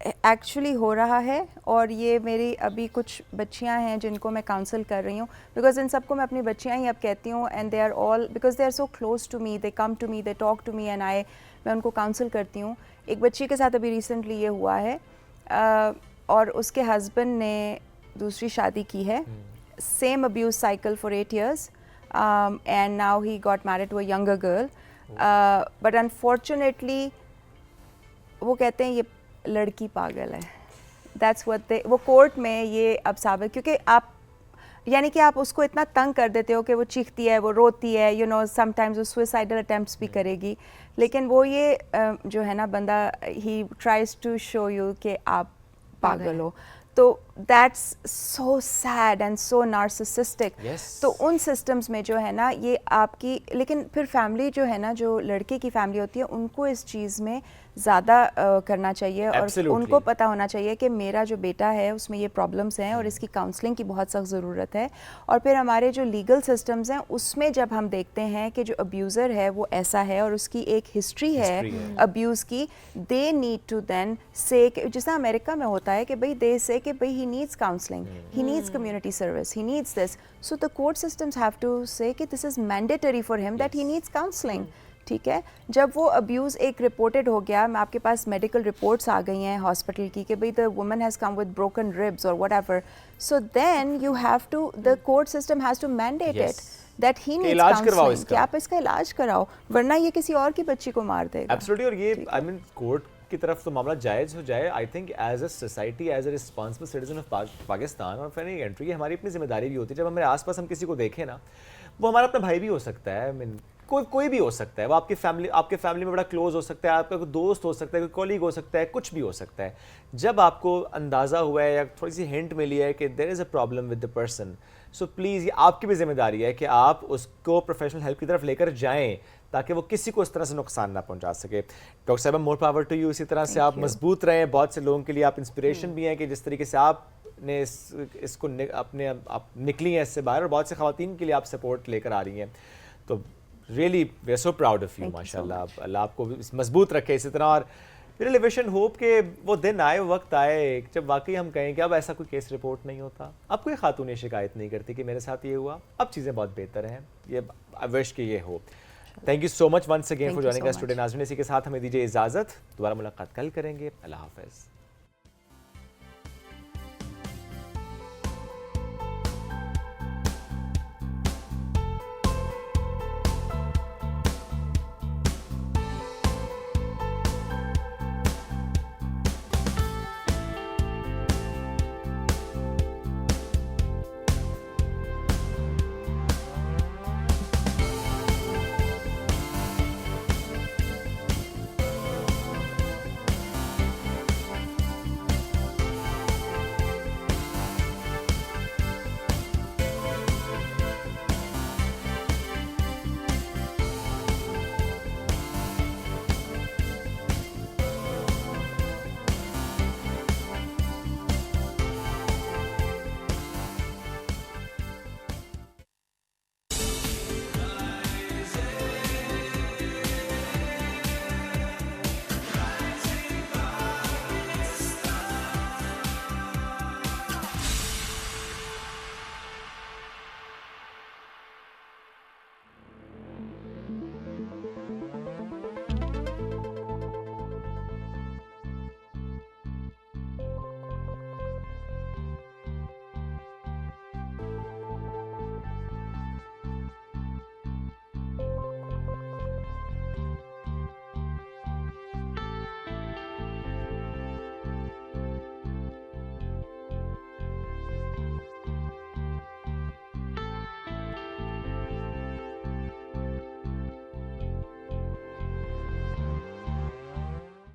Actually ہو رہا ہے, اور یہ میری ابھی کچھ بچیاں ہیں جن کو میں کاؤنسل کر رہی ہوں, بیکاز ان سب کو میں اپنی بچیاں ہی اب کہتی ہوں, and they are all because they are so close to me, they come to me, they talk to me, and میں ان کو کاؤنسل کرتی ہوں. ایک بچی کے ساتھ ابھی ریسنٹلی یہ ہوا ہے, اور اس کے ہسبینڈ نے دوسری شادی کی ہے, same abuse cycle for 8 years, and now he got married to a younger girl, but unfortunately وہ کہتے ہیں یہ لڑکی پاگل ہے. that's what they وہ کورٹ میں یہ اب ثابت, کیونکہ آپ یعنی کہ آپ اس کو اتنا تنگ کر دیتے ہو کہ وہ چیختی ہے, وہ روتی ہے, یو نو سم ٹائمز وہ سوئسائڈل اٹیمپٹس بھی کرے گی, لیکن وہ یہ جو ہے نا بندہ ہی ٹرائز ٹو شو یو کہ آپ پاگل ہو. تو that's so sad and so narcissistic. تو ان سسٹمز میں جو ہے نا یہ آپ کی, لیکن پھر فیملی جو ہے نا, جو لڑکے کی فیملی ہوتی ہے, ان کو اس چیز میں زیادہ کرنا چاہیے, اور ان کو پتہ ہونا چاہیے کہ میرا جو بیٹا ہے اس میں یہ پرابلمس ہیں اور اس کی کاؤنسلنگ کی بہت سخت ضرورت ہے. اور پھر ہمارے جو لیگل سسٹمز ہیں اس میں جب ہم دیکھتے ہیں کہ جو ابیوزر ہے وہ ایسا ہے اور اس کی ایک ہسٹری ہے ابیوز کی, دے نیڈ ٹو دین سے, جس طرح امریکہ میں ہوتا ہے کہ بھائی دے سے کہ بھائی he needs counselling, he needs community service, he needs this, so the court systems have to say کہ this is mandatory for him that he needs counselling. ٹھیک ہے, جب وہ ابیوز ایک رپورٹڈ ہو گیا, میں آپ کے پاس میڈیکل رپورٹس آ گئی ہیں ہاسپٹل کی کہ بھئی the woman has come with broken ribs or whatever, so then you have to, the court system has to mandate it that he needs counselling, کہ آپ اس کا علاج کراؤ, ورنہ یہ کسی اور کی بچی کو مار دے گا. ایبسلیٹلی. اور یہ آئی مین کورٹ کی طرف تو معاملہ جائز ہو جائے, I think as a society, as a responsible citizen of Pakistan اور فار اینی کنٹری, ہماری اپنی ذمہ داری بھی ہوتی ہے. جب ہمارے آس پاس ہم کسی کو دیکھیں نا, وہ ہمارا اپنا بھائی بھی ہو سکتا ہے, کوئی بھی ہو سکتا ہے, وہ آپ کی فیملی میں بڑا کلوز ہو سکتا ہے, آپ کا کوئی دوست ہو سکتا ہے, کوئی کولیگ ہو سکتا ہے, کچھ بھی ہو سکتا ہے. جب آپ کو اندازہ ہوا ہے یا تھوڑی سی ہنٹ ملی ہے کہ there is a problem with the person, so please یہ آپ کی بھی ذمہ داری ہے کہ آپ اس کو پروفیشنل ہیلپ کی طرف لے کر جائیں تاکہ وہ کسی کو اس طرح سے نقصان نہ پہنچا سکے. ڈاکٹر صاحبہ, مور پاور ٹو یو. اسی طرح سے آپ مضبوط رہیں, بہت سے لوگوں کے لیے آپ انسپریشن بھی ہیں کہ جس طریقے سے آپ نے اس کو اپنے آپ نکلی ہیں اس سے باہر, اور بہت سے خواتین کے لیے آپ سپورٹ لے کر آ رہی ہیں. تو really we are so proud of you, ماشاء اللہ. اللہ آپ کو مضبوط رکھے اسی طرح. اور میرے لیے وش اینڈ ہوپ کہ وہ دن آئے, وقت آئے جب واقعی ہم کہیں کہ اب ایسا کوئی کیس رپورٹ نہیں ہوتا, اب کوئی خاتون یہ شکایت نہیں کرتی کہ میرے ساتھ یہ ہوا, اب چیزیں بہت بہتر ہیں. یہ وش کہ یہ ہو. Thank you so much once again for joining us today. ناظرین, اسی کے ساتھ ہمیں دیجیے اجازت, دوبارہ ملاقات کل کریں گے. اللہ حافظ.